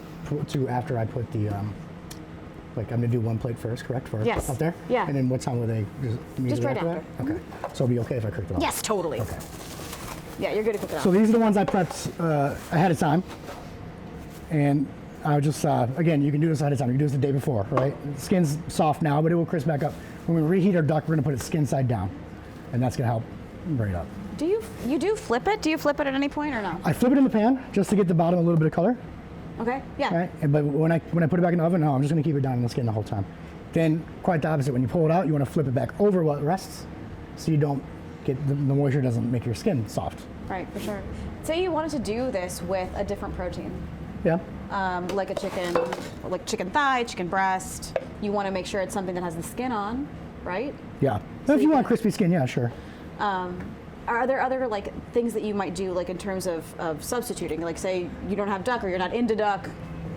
to after I put the, like I'm gonna do 1 plate first, correct? For Yes. up there? Yeah. And then what time will they Just right after after. that? Okay. So it'll be okay if I cook it all? Yes, totally. Okay. Yeah, you're good to cook it So up. these are the ones I prepped ahead of time. And I just, again, you can do this ahead of time. You can do this the day before, right? The skin's soft now, but it will crisp back up. When we reheat our duck, we're gonna put it skin side down. And that's gonna help bring it up. Do you do flip it? Do you flip it at any point or no? I flip it in the pan just to get the bottom a little bit of color, Okay, yeah. right? But when I put it back in the oven, no, I'm just gonna keep it down in the skin the whole time. Then quite the opposite, when you pull it out, you wanna flip it back over while it rests so you don't get, the moisture doesn't make your skin soft. Right, for sure. Say you wanted to do this with a different protein, Yeah? like a chicken, like chicken thigh, chicken breast. You want to make sure it's something that has the skin on, right? Yeah. So If you you want can- crispy skin, yeah, sure. Are there other like things that you might do, like in terms of substituting? Like say you don't have duck or you're not into duck.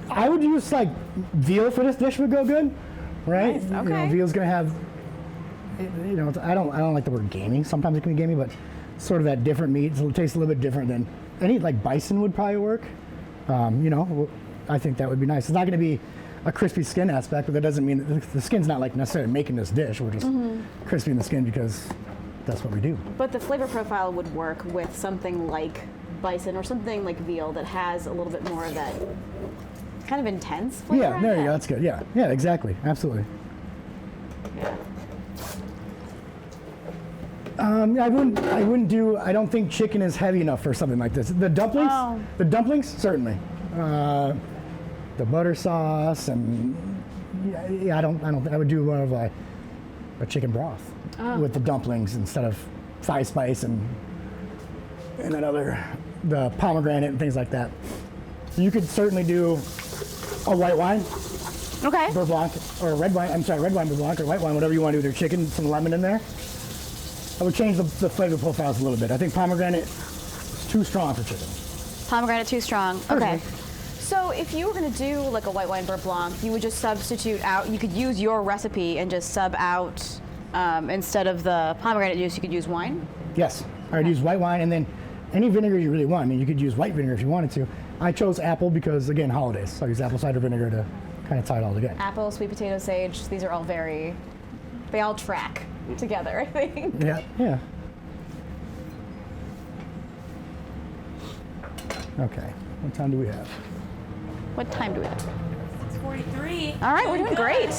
I would use like veal for this dish would go good, right? Nice, You know, okay. veal's gonna have, you know, I don't like the word gamey. Sometimes it can be gamey, but sort of that different meat. So it tastes a little bit different than any like bison would probably work. You know, I think that would be nice. It's not gonna be a crispy skin aspect, but that doesn't mean the skin's not like necessarily making this dish. We're just crispy in the skin because that's what we do. But the flavor profile would work with something like bison or something like veal that has a little bit more of that kind of intense flavor. Yeah, there you go. That's good. Yeah, yeah, exactly, absolutely. Yeah. I wouldn't do. I don't think chicken is heavy enough for something like this. The dumplings, Oh. the dumplings, certainly. The butter sauce and yeah, I don't. I would do more of a chicken broth with the dumplings instead of thigh spice and that other the pomegranate and things like that. You could certainly do a white wine, Okay. beurre blanc, or a red wine. I'm sorry, red wine, beurre blanc, or white wine, whatever you want to do with your chicken. Some lemon in there. I would change the flavor profiles a little bit. I think pomegranate is too strong for chicken. Pomegranate too strong. Okay. So if you were going to do like a white wine beurre blanc, you would just substitute out. You could use your recipe and just sub out instead of the pomegranate juice. You could use wine. Yes, I would use white wine and then any vinegar you really want. I mean, you could use white vinegar if you wanted to. I chose apple because, again, holidays. So I use apple cider vinegar to kind of tie it all together. Apple, sweet potato, sage. These are all they all track together, I think. Yeah, yeah. Okay, what time do we have? What time do we have? 43. All right, we're doing great.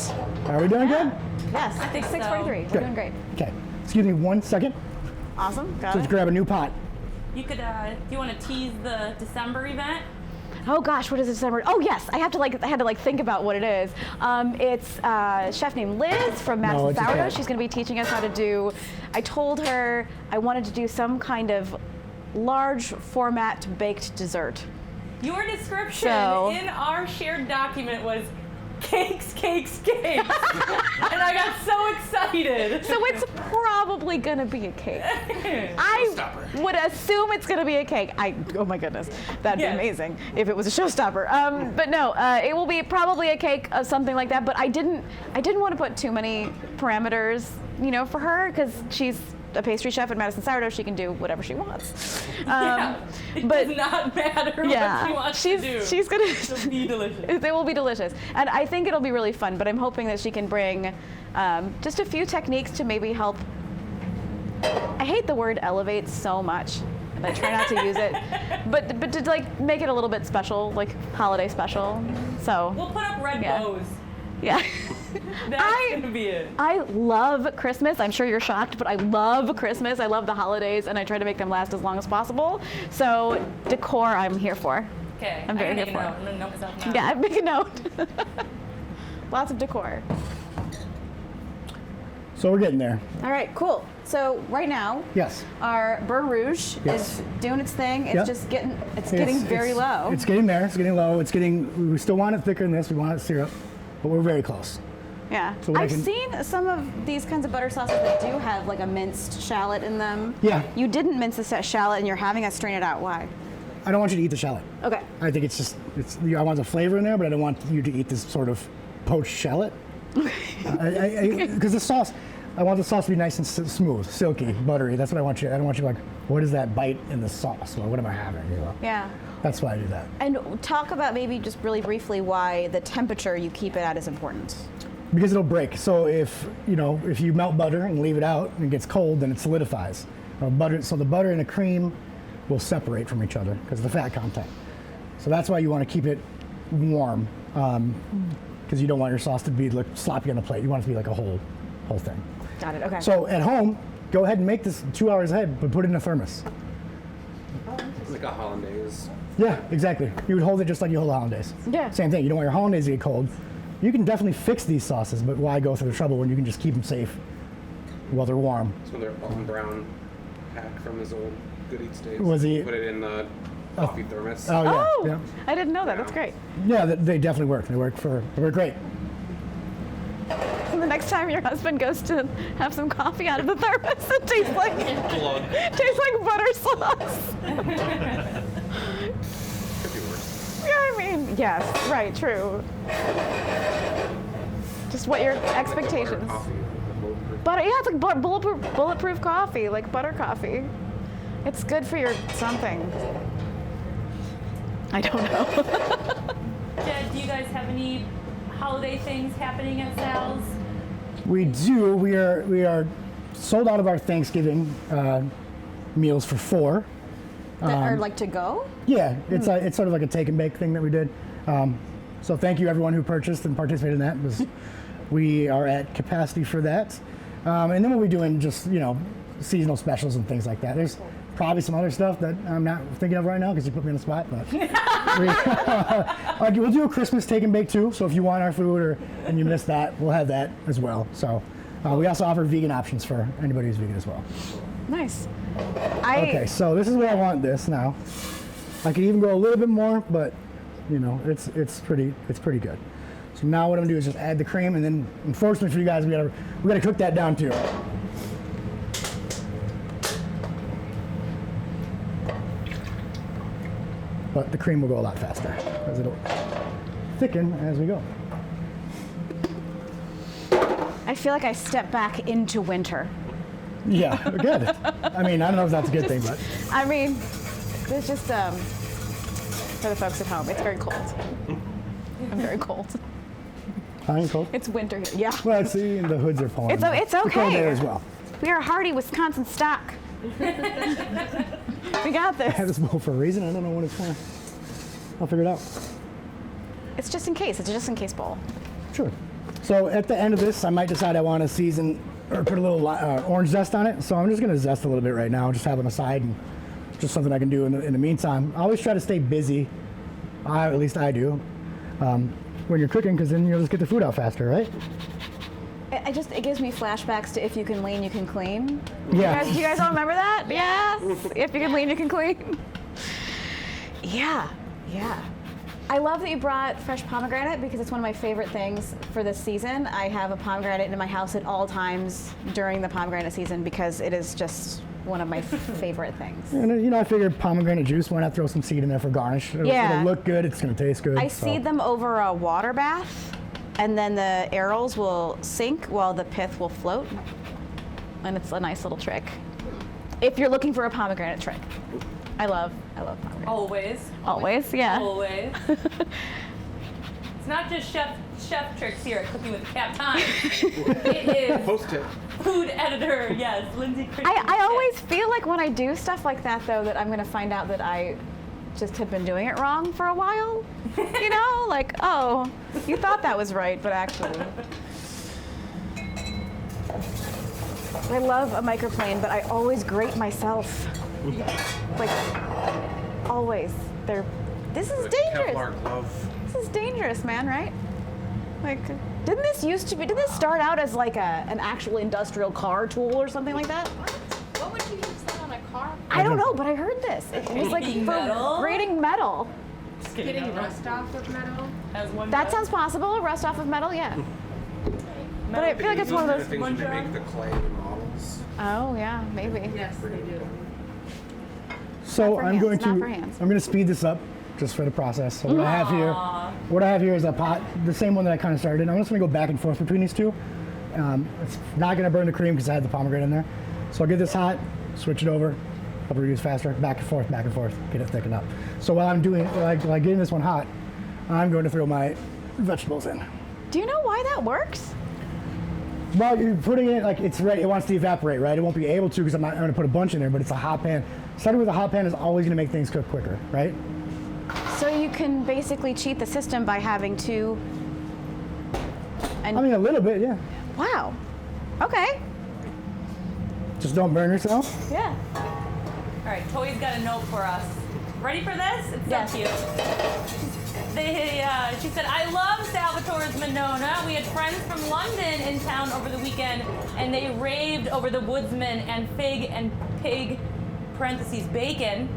Are we doing good? Yes, I think 6:43. We're Good. doing great. Okay, excuse me 1 second. Awesome. Got Let's it. grab a new pot. You could, do you want to tease the December event? Oh gosh, what is December? Oh yes, I had to think about what it is. It's a chef named Liz from Madison it's Sourdough. okay. She's going to be teaching us how to do. I told her I wanted to do some kind of large format baked dessert. Your description So- in our shared document was cakes, cakes, cakes. And I got so excited. So it's probably gonna be a cake. I would assume it's gonna be a cake. Oh my goodness, that'd Yes. be amazing if it was a showstopper. But no, it will be probably a cake of something like that. But I didn't want to put too many parameters, for her because she's a pastry chef at Madison Sourdough. She can do whatever she wants. It but does not matter yeah, what she wants to do. she's gonna. It'll be delicious. They will be delicious, and I think it'll be really fun. But I'm hoping that she can bring just a few techniques to maybe help. I hate the word elevate so much, and I try not to use it. But to like make it a little bit special, like holiday special. So We'll put up red Yeah. bows. yeah. That's gonna be it. I love Christmas. I'm sure you're shocked, but I love Christmas. I love the holidays, and I try to make them last as long as possible. So decor, I'm here for. Okay. I'm very I here gotta for make a it. note. I'm gonna note myself now. Yeah, make a note. Lots of decor. So we're getting there. All right, cool. So right now, Yes. our Beurre Rouge Yes. is doing its thing. It's Yep. just getting very low. It's getting there. It's getting low. We still want it thicker than this. We want it syrup, but we're very close. yeah. So what I I've can- seen some of these kinds of butter sauces that do have like a minced shallot in them. Yeah. You didn't mince the shallot, and you're having us strain it out. Why? I don't want you to eat the shallot. Okay. I think I want the flavor in there, but I don't want you to eat this sort of poached shallot. Because the sauce, I want the sauce to be nice and smooth, silky, buttery. That's what I want you. I don't want you like, what is that bite in the sauce? Well, what am I having? Yeah. That's why I do that. And talk about maybe just really briefly why the temperature you keep it at is important. Because it'll break. So if you melt butter and leave it out and it gets cold, then it solidifies. So the butter and the cream will separate from each other because of the fat content. So that's why you want to keep it warm, because you don't want your sauce to be like sloppy on the plate. You want it to be like a whole thing. Got it. Okay. So at home, go ahead and make this 2 hours ahead, but put it in a thermos. Like a hollandaise. Yeah, exactly. You would hold it just like you hold hollandaise. Yeah. Same thing. You don't want your hollandaise to get cold. You can definitely fix these sauces, but why go through the trouble when you can just keep them safe while they're warm? It's when they're Alton Brown hack from his old Good Eats days. Was he- Put it in the coffee thermos. Oh, yeah. Oh, Yeah. I didn't know that. That's great. Yeah, they definitely work. They work great. And next time your husband goes to have some coffee out of the thermos, it tastes like butter sauce. Could be worse. Yeah, I mean, yes, right, true. Just what your expectations. Coffee, bulletproof. Butter, yeah, it's like bulletproof coffee, like butter coffee. It's good for your something. I don't know. Jed, do you guys have any holiday things happening at Sal's? We do. We are sold out of our Thanksgiving meals for 4. That are like to go? Yeah, it's sort of like a take and bake thing that we did. So thank you everyone who purchased and participated in that. We are at capacity for that. And then we'll be doing just, seasonal specials and things like that. There's probably some other stuff that I'm not thinking of right now because you put me on the spot. But we'll do a Christmas take and bake too. So if you want our food and you missed that, we'll have that as well. So we also offer vegan options for anybody who's vegan as well. Nice. Okay, so this is where I want this now. I could even go a little bit more, but it's pretty good. So now what I'm gonna do is just add the cream, and then unfortunately for you guys, we gotta cook that down too. But the cream will go a lot faster because it'll thicken as we go. I feel like I step back into winter. Yeah, good. I mean, I don't know if that's a good thing, but. I mean, it's just for the folks at home, it's very cold. I'm very cold. I'm cold? It's winter here. Yeah. Well, see, the hoods are pulling. It's okay. It's cold there as well. We are hardy Wisconsin stock. We got I this. have this bowl for a reason. I don't know what it's for. I'll figure it out. It's just in case. It's a just in case bowl. Sure. So at the end of this, I might decide I want to season or put a little orange zest on it. So I'm just going to zest a little bit right now, just have on the side, and just something I can do in the meantime. I always try to stay busy. At least I do. When you're cooking, because then you'll just get the food out faster, right? It gives me flashbacks to If You Can Lean, You Can Clean. Yeah. Do you guys all remember that? Yes. If you can lean, you can clean. Yeah. I love that you brought fresh pomegranate because it's one of my favorite things for this season. I have a pomegranate in my house at all times during the pomegranate season because it is just one of my favorite things. And I figured pomegranate juice, why not throw some seed in there for garnish? It'll look good, it's going to taste good. I seed them over a water bath, and then the arils will sink while the pith will float. And it's a nice little trick. If you're looking for a pomegranate trick. I love pomegranate. Always, yeah. Always. It's not just chef tricks here at Cooking with Cap Time. It is Post-it. food editor, yes, Lindsay Christian. I always feel like when I do stuff like that, though, that I'm going to find out that I just have been doing it wrong for a while. Like, oh, you thought that was right, but actually. I love a microplane, but I always grate myself. Like, always. This is dangerous. Kevlar glove. This is dangerous, man, right? Like, didn't this start out as like an actual industrial car tool or something like that? What would you use that on a car? I don't know, but I heard this. It was like Grating for metal? grating metal. Getting rust off of metal? That sounds possible. Rust off of metal, yeah. But I feel like it's one of those. Things when they make the clay models. Oh yeah, maybe. Yes, they do. So for I'm hands, going not for hands. to speed this up just for the process. So what I have here is a pot, the same one that I kind of started. I'm just going to go back and forth between these two. It's not going to burn the cream because I had the pomegranate in there. So I'll get this hot, switch it over, help it reduce faster, back and forth, get it thickened up. So while I'm doing, like getting this one hot, I'm going to throw my vegetables in. Do you know why that works? Well, you're putting it like it's ready. It wants to evaporate, right? It won't be able to because I'm going to put a bunch in there, but it's a hot pan. Starting with a hot pan is always going to make things cook quicker, right? So you can basically cheat the system by having two. I mean, a little bit, yeah. Wow. Okay. Just don't burn yourself. Yeah. All right, Toy's got a note for us. Ready for this? It's Yes. so cute. She said, I love Salvatore's Monona. We had friends from London in town over the weekend, and they raved over the Woodsman and Fig and Pig, parentheses, bacon.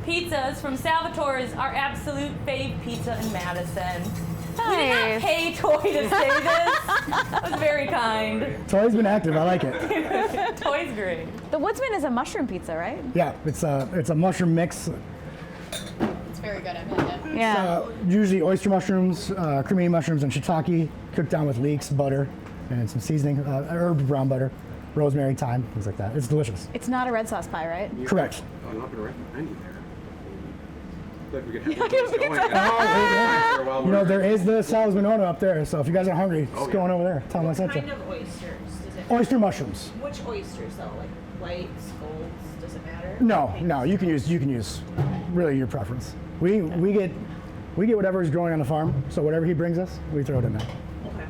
Pizzas from Salvatore's, our absolute fave pizza in Madison. We did not Nice. pay Toy to say this. That was very kind. Toy's been active. I like it. Toy's great. The Woodsman is a mushroom pizza, right? Yeah, it's a mushroom mix. It's very good. I've had it. Yeah. Usually oyster mushrooms, cremini mushrooms, and shiitake cooked down with leeks, butter, and some seasoning, herb brown butter, rosemary, thyme, things like that. It's delicious. It's not a red sauce pie, right? Correct. I'm not going to recommend you there. Like we could have going. You know, there is the Salvatore up there, so if you guys are hungry, just go on over there. Tell them I sent you. What kind of oysters does it? Oyster mushrooms. Which oysters though? Like whites, golds? Does it matter? No, you can use really your preference. We get whatever is growing on the farm, so whatever he brings us, we throw it in there. Okay.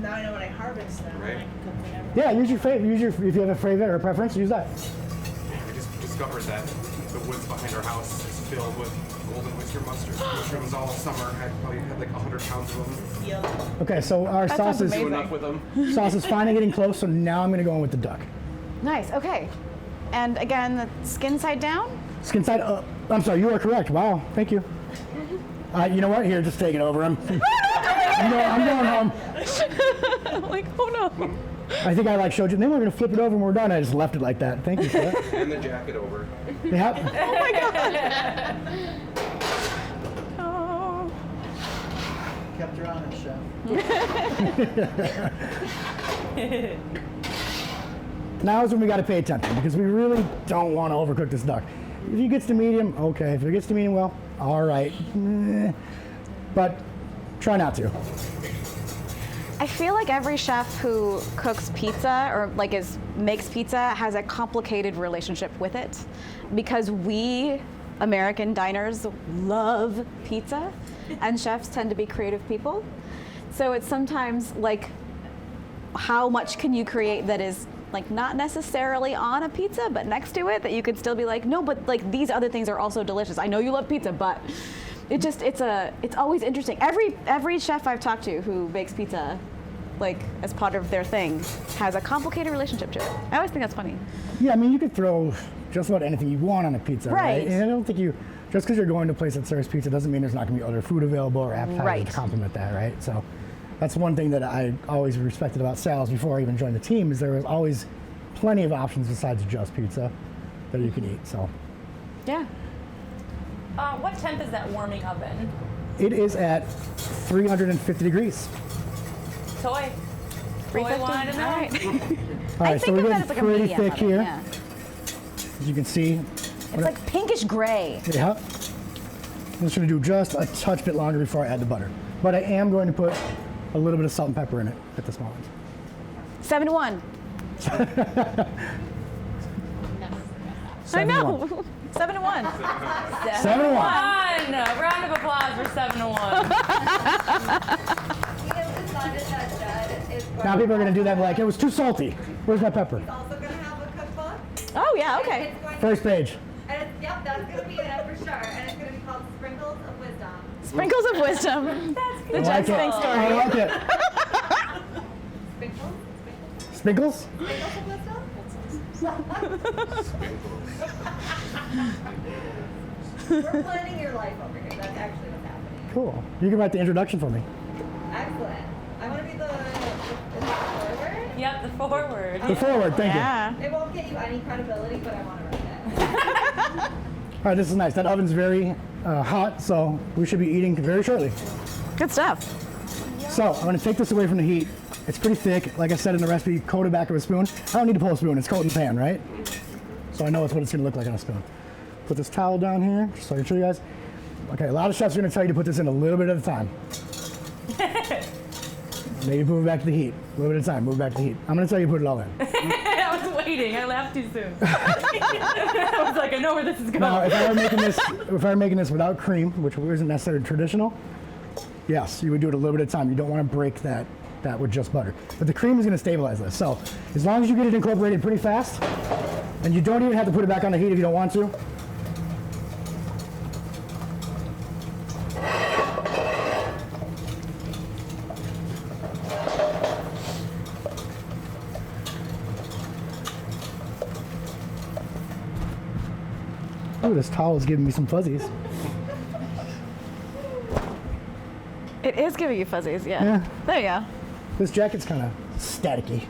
Now I know when I harvest them, Right. I can cook whatever. Yeah, use your favorite. If you have a favorite or a preference, use that. We just discovered that the woods behind our house is filled with golden oyster mushrooms all summer. I probably had like 100 pounds of them. Yum. Okay, so our sauce is Do enough with them. sauce is finally getting close. So now I'm gonna go in with the duck. Nice. Okay. And again, the skin side down. Skin side up. I'm sorry, you are correct. Wow, thank you. You know what? Here, just take it over. I'm going home. I'm like, oh no. I think I showed you. Then we're gonna flip it over when we're done. I just left it like that. Thank you for that. And the jacket over. Yep. Oh. Kept her honest, chef. Now is when we got to pay attention because we really don't want to overcook this duck. If it gets to medium, okay. If it gets to medium well, all right. But try not to. I feel like every chef who cooks pizza or makes pizza has a complicated relationship with it because we American diners love pizza and chefs tend to be creative people. So it's sometimes like how much can you create that is not necessarily on a pizza but next to it that you could still be like, no, but these other things are also delicious. I know you love pizza, but it's always interesting. Every chef I've talked to who makes pizza as part of their thing has a complicated relationship to it. I always think that's funny. Yeah, I mean, you could throw just about anything you want on a pizza, right? And I don't think just because you're going to a place that serves pizza doesn't mean there's not going to be other food available or appetizers to complement that, right? So that's one thing that I always respected about Sal's before I even joined the team is there was always plenty of options besides just pizza that you can eat. So Yeah. What temp is that warming oven? it is at 350 degrees. Toy. Toy wanted to know. All right. All right, so we're getting pretty medium thick oven, here. yeah. As you can see. It's like pinkish gray. Yeah. I'm just going to do just a touch bit longer before I add the butter. But I am going to put a little bit of salt and pepper in it at this moment. 7-1. I know. 7-1. 7-1. Round of applause for 7-1. Now people are going to do that like, it was too salty. Where's my pepper? Also going to have a cookbook. Oh yeah. Okay. It's going First page. yep, that's going to be in it for sure. And it's going to be called Sprinkles of Wisdom. Sprinkles of wisdom. The I Jed like Spink it. story. I like it. Sprinkles? Sprinkles? Sprinkles of Wisdom? We're planning your life over here. That's actually what's happening. Cool. You can write the introduction for me. Excellent. I want to be the forward. Yep, the forward. The forward, thank you. Yeah. It won't get you any credibility, but I want to write it. All right, this is nice. That oven's very hot, so we should be eating very shortly. Good stuff. So I'm going to take this away from the heat. It's pretty thick. Like I said in the recipe, coat it back with a spoon. I don't need to pull a spoon. It's coated in the pan, right? So I know it's what it's going to look like on a spoon. Put this towel down here, just so I can show you guys. Okay, a lot of chefs are going to tell you to put this in a little bit at a time. Maybe move it back to the heat. A little bit at a time, move it back to the heat. I'm going to tell you to put it all in. I was waiting. I laughed too soon. I was like, I know where this is going. Now, if I were making this without cream, which isn't necessarily traditional, yes, you would do it a little bit at a time. You don't want to break that with just butter. But the cream is going to stabilize this. So as long as you get it incorporated pretty fast, and you don't even have to put it back on the heat if you don't want to. Ooh, this towel is giving me some fuzzies. It is giving you fuzzies. Yeah. Yeah. There you go. This jacket's kind of staticky.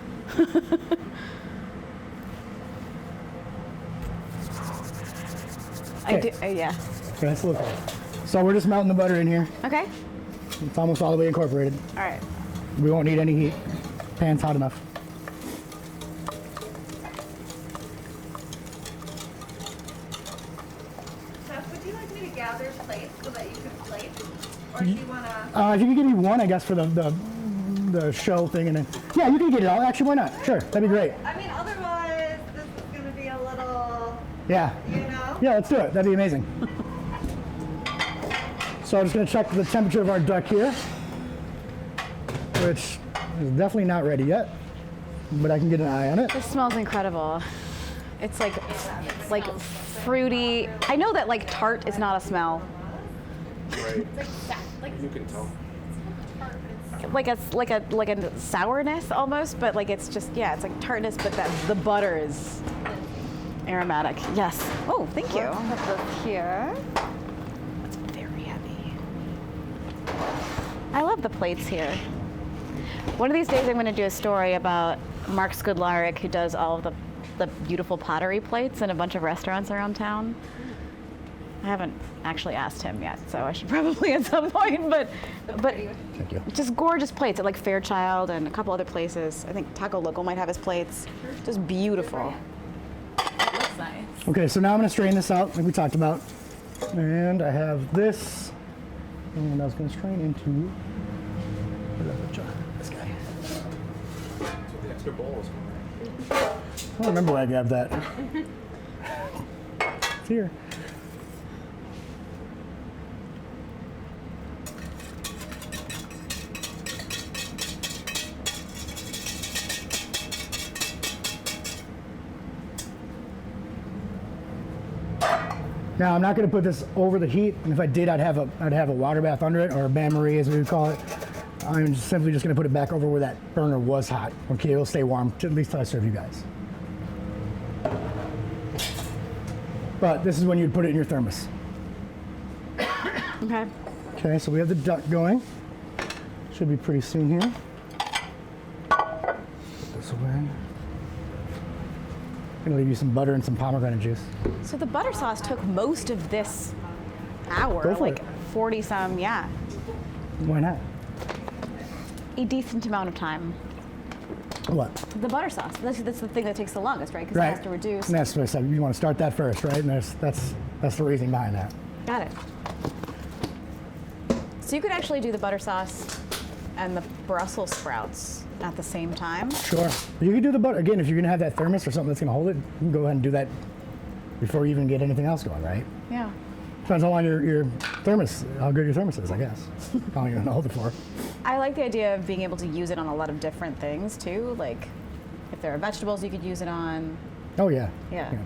I do, yeah. Okay, that's a little cool. So we're just melting the butter in here. Okay. It's almost all the way incorporated. All right. We won't need any heat. Pan's hot enough. Chef, would you like me to gather plates so that you can plate? Or do you want to? If you could give me one, I guess, for the show thing, and then yeah, you can get it all. Actually, why not? Sure, that'd be great. I mean, otherwise, this is going to be a little, Yeah. you know? Yeah, let's do it. That'd be amazing. So I'm just gonna check the temperature of our duck here, which is definitely not ready yet, but I can get an eye on it. This smells incredible. It's like fruity. I know that like tart is not a smell. Right. Like You can tell. Like a sourness almost, but like it's just it's like tartness, but that the butter is aromatic. Yes. Oh, thank you. Put this here. It's very heavy. I love the plates here. One of these days I'm going to do a story about Mark Skudlaric, who does all of the beautiful pottery plates in a bunch of restaurants around town. I haven't actually asked him yet, so I should probably at some point, but Thank you. just gorgeous plates at like Fairchild and a couple other places. I think Taco Loco might have his plates. Just beautiful. Looks nice. Okay, so now I'm gonna strain this out, like we talked about, and I have this, and I was gonna strain into this guy. So the extra bowl is I don't remember where I grabbed that. It's here. Now I'm not going to put this over the heat, and if I did, I'd have a water bath under it, or a bain-marie as we would call it. I'm simply just going to put it back over where that burner was hot. Okay, it'll stay warm at least till I serve you guys. But this is when you'd put it in your thermos. Okay. Okay, so we have the duck going. Should be pretty soon here. Put this away. I'm gonna leave you some butter and some pomegranate juice. So the butter sauce took most of this hour, Go for like it. 40 some, yeah. Why not? A decent amount of time. What? The butter sauce, that's the thing that takes the longest, right? Because it has to reduce. And that's what I said. You want to start that first, right? And that's the reasoning behind that. Got it. So you could actually do the butter sauce and the Brussels sprouts at the same time. Sure. You can do the butter. Again, if you're going to have that thermos or something that's going to hold it, you can go ahead and do that before you even get anything else going, right? Yeah. Depends how long your thermos, how good your thermos is, I guess. How long you're going to hold it for. I like the idea of being able to use it on a lot of different things too. Like if there are vegetables you could use it on. Oh, yeah. Yeah. And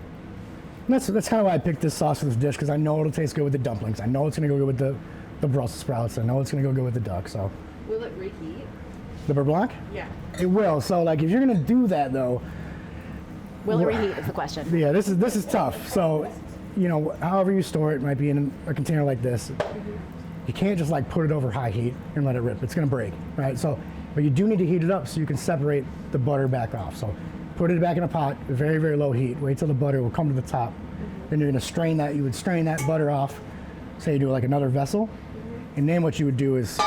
that's kind of why I picked this sauce for this dish, because I know it'll taste good with the dumplings. I know it's going to go good with the Brussels sprouts. I know it's going to go good with the duck, so. Will it reheat? The beurre blanc? Yeah. It will. So, like, if you're going to do that, though, Will it reheat is the question. yeah, this is tough. So, you know, however you store it might be in a container like this. You can't just like put it over high heat and let it rip. It's gonna break, right? So, but you do need to heat it up so you can separate the butter back off. So, put it back in a pot, very, very low heat. Wait till the butter will come to the top. Then you're gonna strain that. You would strain that butter off. Say you do like another vessel, and then what you would do is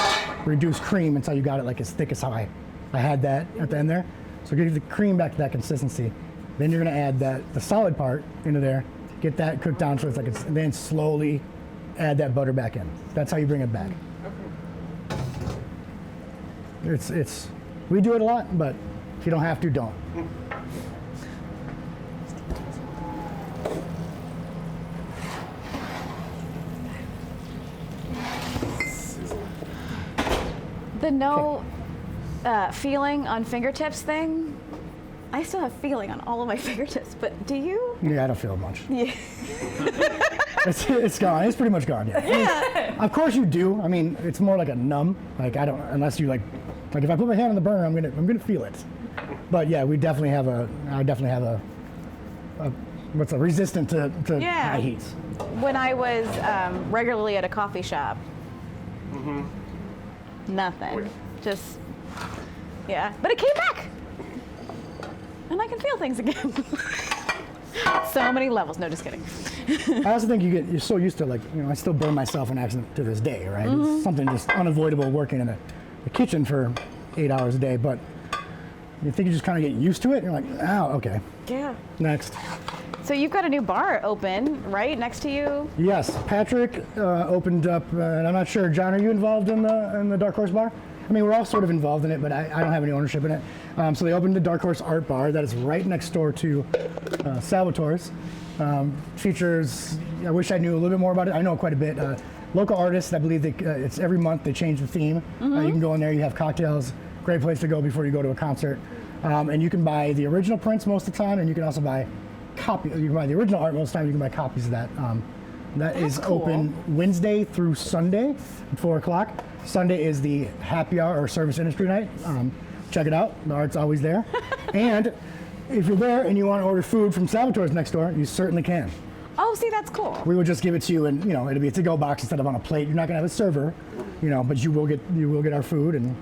reduce cream until you got it like as thick as how I had that at the end there. So give the cream back to that consistency. Then you're gonna add the solid part into there. Get that cooked down so it's like and then slowly add that butter back in. That's how you bring it back. It's we do it a lot, but if you don't have to, don't. The no feeling on fingertips thing, I still have feeling on all of my fingertips, but do you? Yeah, I don't feel much. Yeah. It's gone. It's pretty much gone. Yeah. I mean, of course you do. I mean, it's more like a numb. Like I don't, unless you like if I put my hand on the burner, I'm gonna feel it. But yeah, I definitely have a what's a resistant to high heats. When I was regularly at a coffee shop, nothing. Just Yeah, but it came back. And I can feel things again. So many levels. No, just kidding. I also think you're so used to, like, you know, I still burn myself in accident to this day, right? It's something just unavoidable working in the kitchen for 8 hours a day, but you think you just kind of get used to it, and you're like, oh, okay. Yeah. Next. So you've got a new bar open, right, next to you? Yes, Patrick opened up, and I'm not sure, John, are you involved in the Dark Horse Bar? I mean, we're all sort of involved in it, but I don't have any ownership in it. So they opened the Dark Horse Art Bar that is right next door to Salvatore's. Features, I wish I knew a little bit more about it. I know quite a bit. Local artists, I believe it's every month they change the theme. You can go in there, you have cocktails, great place to go before you go to a concert. And you can buy the original prints most of the time, and you can also buy you can buy the original art most of the time, you can buy copies of that. That is cool. open Wednesday through Sunday at 4 o'clock. Sunday is the happy hour or service industry night. Check it out, the art's always there. And if you're there and you want to order food from Salvatore's next door, you certainly can. Oh, see, that's cool. We will just give it to you, and you know it'll be a to-go box instead of on a plate. You're not gonna have a server, you know, but you will get our food, and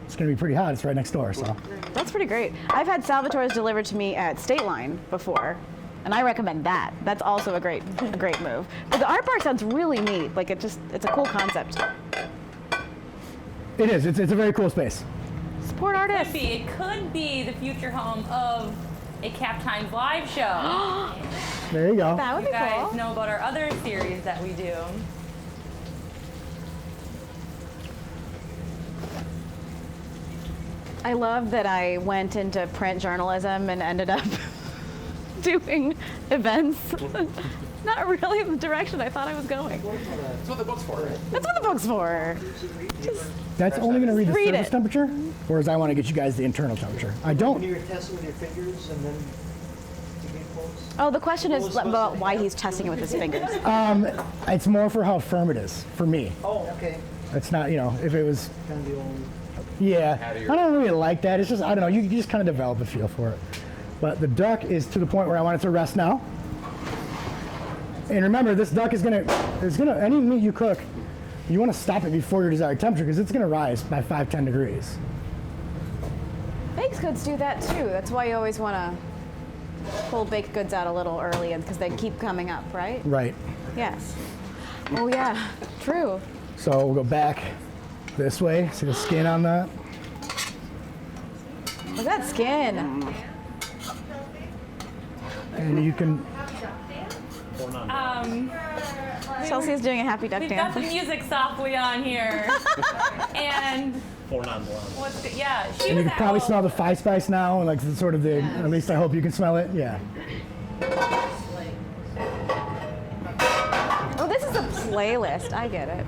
it's gonna be pretty hot. It's right next door, so. That's pretty great. I've had Salvatore's delivered to me at State Line before, and I recommend that. That's also a great move. But the art bar sounds really neat. Like it's a cool concept. It is. It's a very cool space. Support artists. It could be the future home of a Cap Times live show. There you go. That would You be guys cool. know about our other series that we do. I love that I went into print journalism and ended up doing events. Not really the direction I thought I was going. That's what the book's for. That's what the book's for. That's only going to read the Read surface it. temperature, whereas I want to get you guys the internal temperature. I When don't. you were testing with your fingers and then you get close? Oh, the question What is was supposed about to why happen? he's testing it with his fingers. It's more for how firm it is for me. Oh, okay. It's not, you know, if it was. Kind of the old. Yeah, I don't really like that. It's just, I don't know, you just kind of develop a feel for it. But the duck is to the point where I want it to rest now. And remember, this duck is any meat you cook, you want to stop it before your desired temperature because it's going to rise by 5-10 degrees. Baked goods do that too. That's why you always want to pull baked goods out a little early because they keep coming up, right? Right. Yes. Oh yeah, true. So we'll go back this way. See the skin on that? Look at that skin. And you can, Chelsea's doing a happy duck We've got dance. the music softly on here. And Four non-blonde. what's the, yeah, she and you was can probably out. smell the Five Spice now, and like the sort of the, at least I hope you can smell it. Yeah. Oh, this is a playlist. I get it.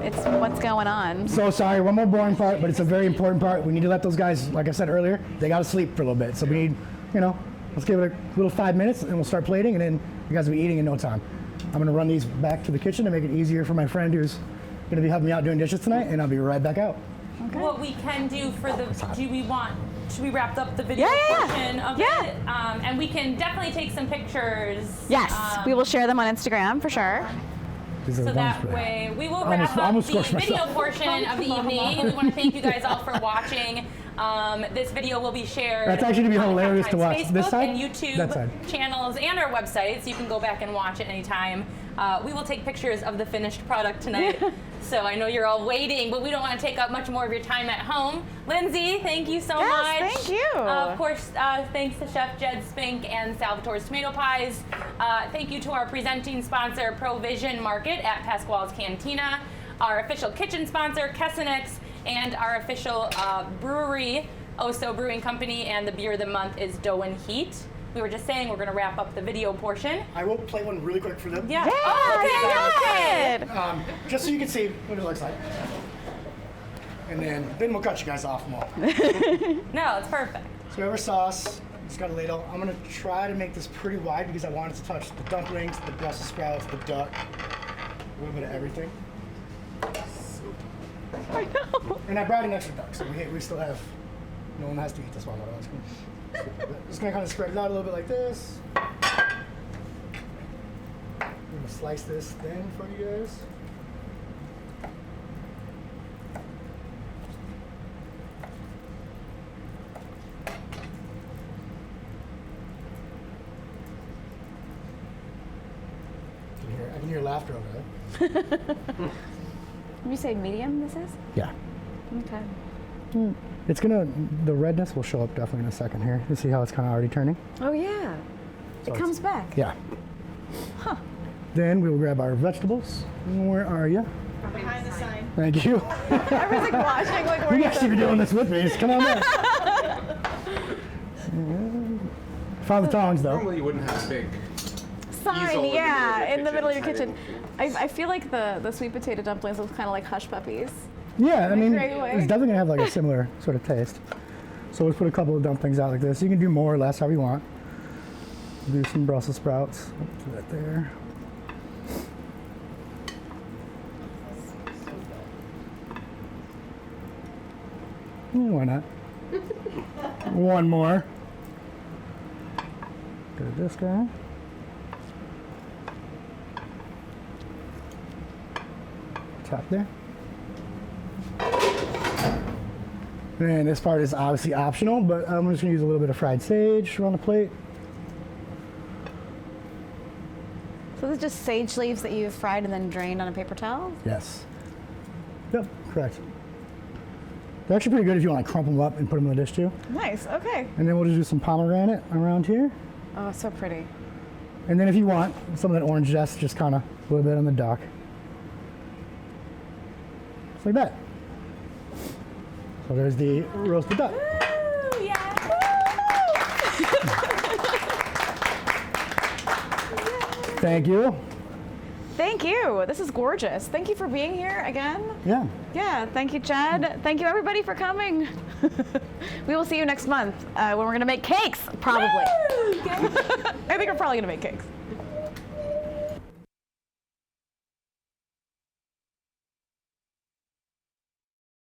It's what's going on. So sorry, one more boring part, but it's a very important part. We need to let those guys, like I said earlier, they got to sleep for a little bit. So we need, you know, let's give it a little 5 minutes, and we'll start plating, and then you guys will be eating in no time. I'm going to run these back to the kitchen to make it easier for my friend who's going to be helping me out doing dishes tonight, and I'll be right back out. Okay. What we can do for the, should we wrap up the video portion of it? And we can definitely take some pictures. Yes, we will share them on Instagram for sure. These are So the ones that for- way, we will almost- wrap up almost the squished video myself. portion of the evening. We want to thank you guys all for watching. This video will be shared. That's actually gonna be on the hilarious to Cap watch. Times This Facebook side? and That YouTube side. channels and our website, so you can go back and watch it anytime. We will take pictures of the finished product tonight. So I know you're all waiting, but we don't want to take up much more of your time at home. Lindsay, thank you so much. Thank you. Of course, thanks to Chef Jed Spink and Salvatore's Tomato Pies. Thank you to our presenting sponsor, Provision Market at Pasquale's Cantina, our official kitchen sponsor, Kessenix, and our official brewery, Oso Brewing Company, and the beer of the month is Dough and Heat. We were just saying we're going to wrap up the video portion. I will play one really quick for them. Yeah. Yeah, Oh, okay, good. Just so you can see what it looks like. And then we'll cut you guys off more. No, it's perfect. So we have our sauce. It's got a ladle. I'm gonna try to make this pretty wide because I want it to touch the dumplings, the Brussels sprouts, the duck, a little bit of everything. I know. And I brought an extra duck, so we still have. No one has to eat this one. Just gonna kind of spread it out a little bit like this. I'm gonna slice this thin for you guys. Did you say medium this is? Yeah. Okay. It's gonna, the redness will show up definitely in a second here. You see how it's kind of already turning? Oh yeah. So It comes back. Yeah. Huh. Then we will grab our vegetables. Where are you? Behind the sign. Thank you. Everyone's like watching, like where You you guys should be doing this with me. Just come on back. Found the tongs though. Normally you wouldn't have a big sign, easel yeah, in the middle of your kitchen. kitchen. I feel like the sweet potato dumplings look kind of like hush puppies. Yeah, I mean, great way. it's definitely gonna have like a similar sort of taste. So let's put a couple of dumplings out like this. You can do more or less however you want. Do some Brussels sprouts. Put that there. Yeah, why not? One more. Go to this guy. Top there. And this part is obviously optional, but I'm just gonna use a little bit of fried sage on the plate. So this is just sage leaves that you've fried and then drained on a paper towel? Yes. Yep, correct. They're actually pretty good if you want to crumple them up and put them in the dish too. Nice, okay. And then we'll just do some pomegranate around here. Oh, so pretty. And then if you want some of that orange zest, just kind of a little bit on the dock. Just like that. So there's the roasted duck. Ooh, yeah. Thank you. Thank you. This is gorgeous. Thank you for being here again. Yeah. Yeah, thank you, Jed. Thank you, everybody, for coming. We will see you next month when we're going to make cakes, probably. I think we're probably going to make cakes.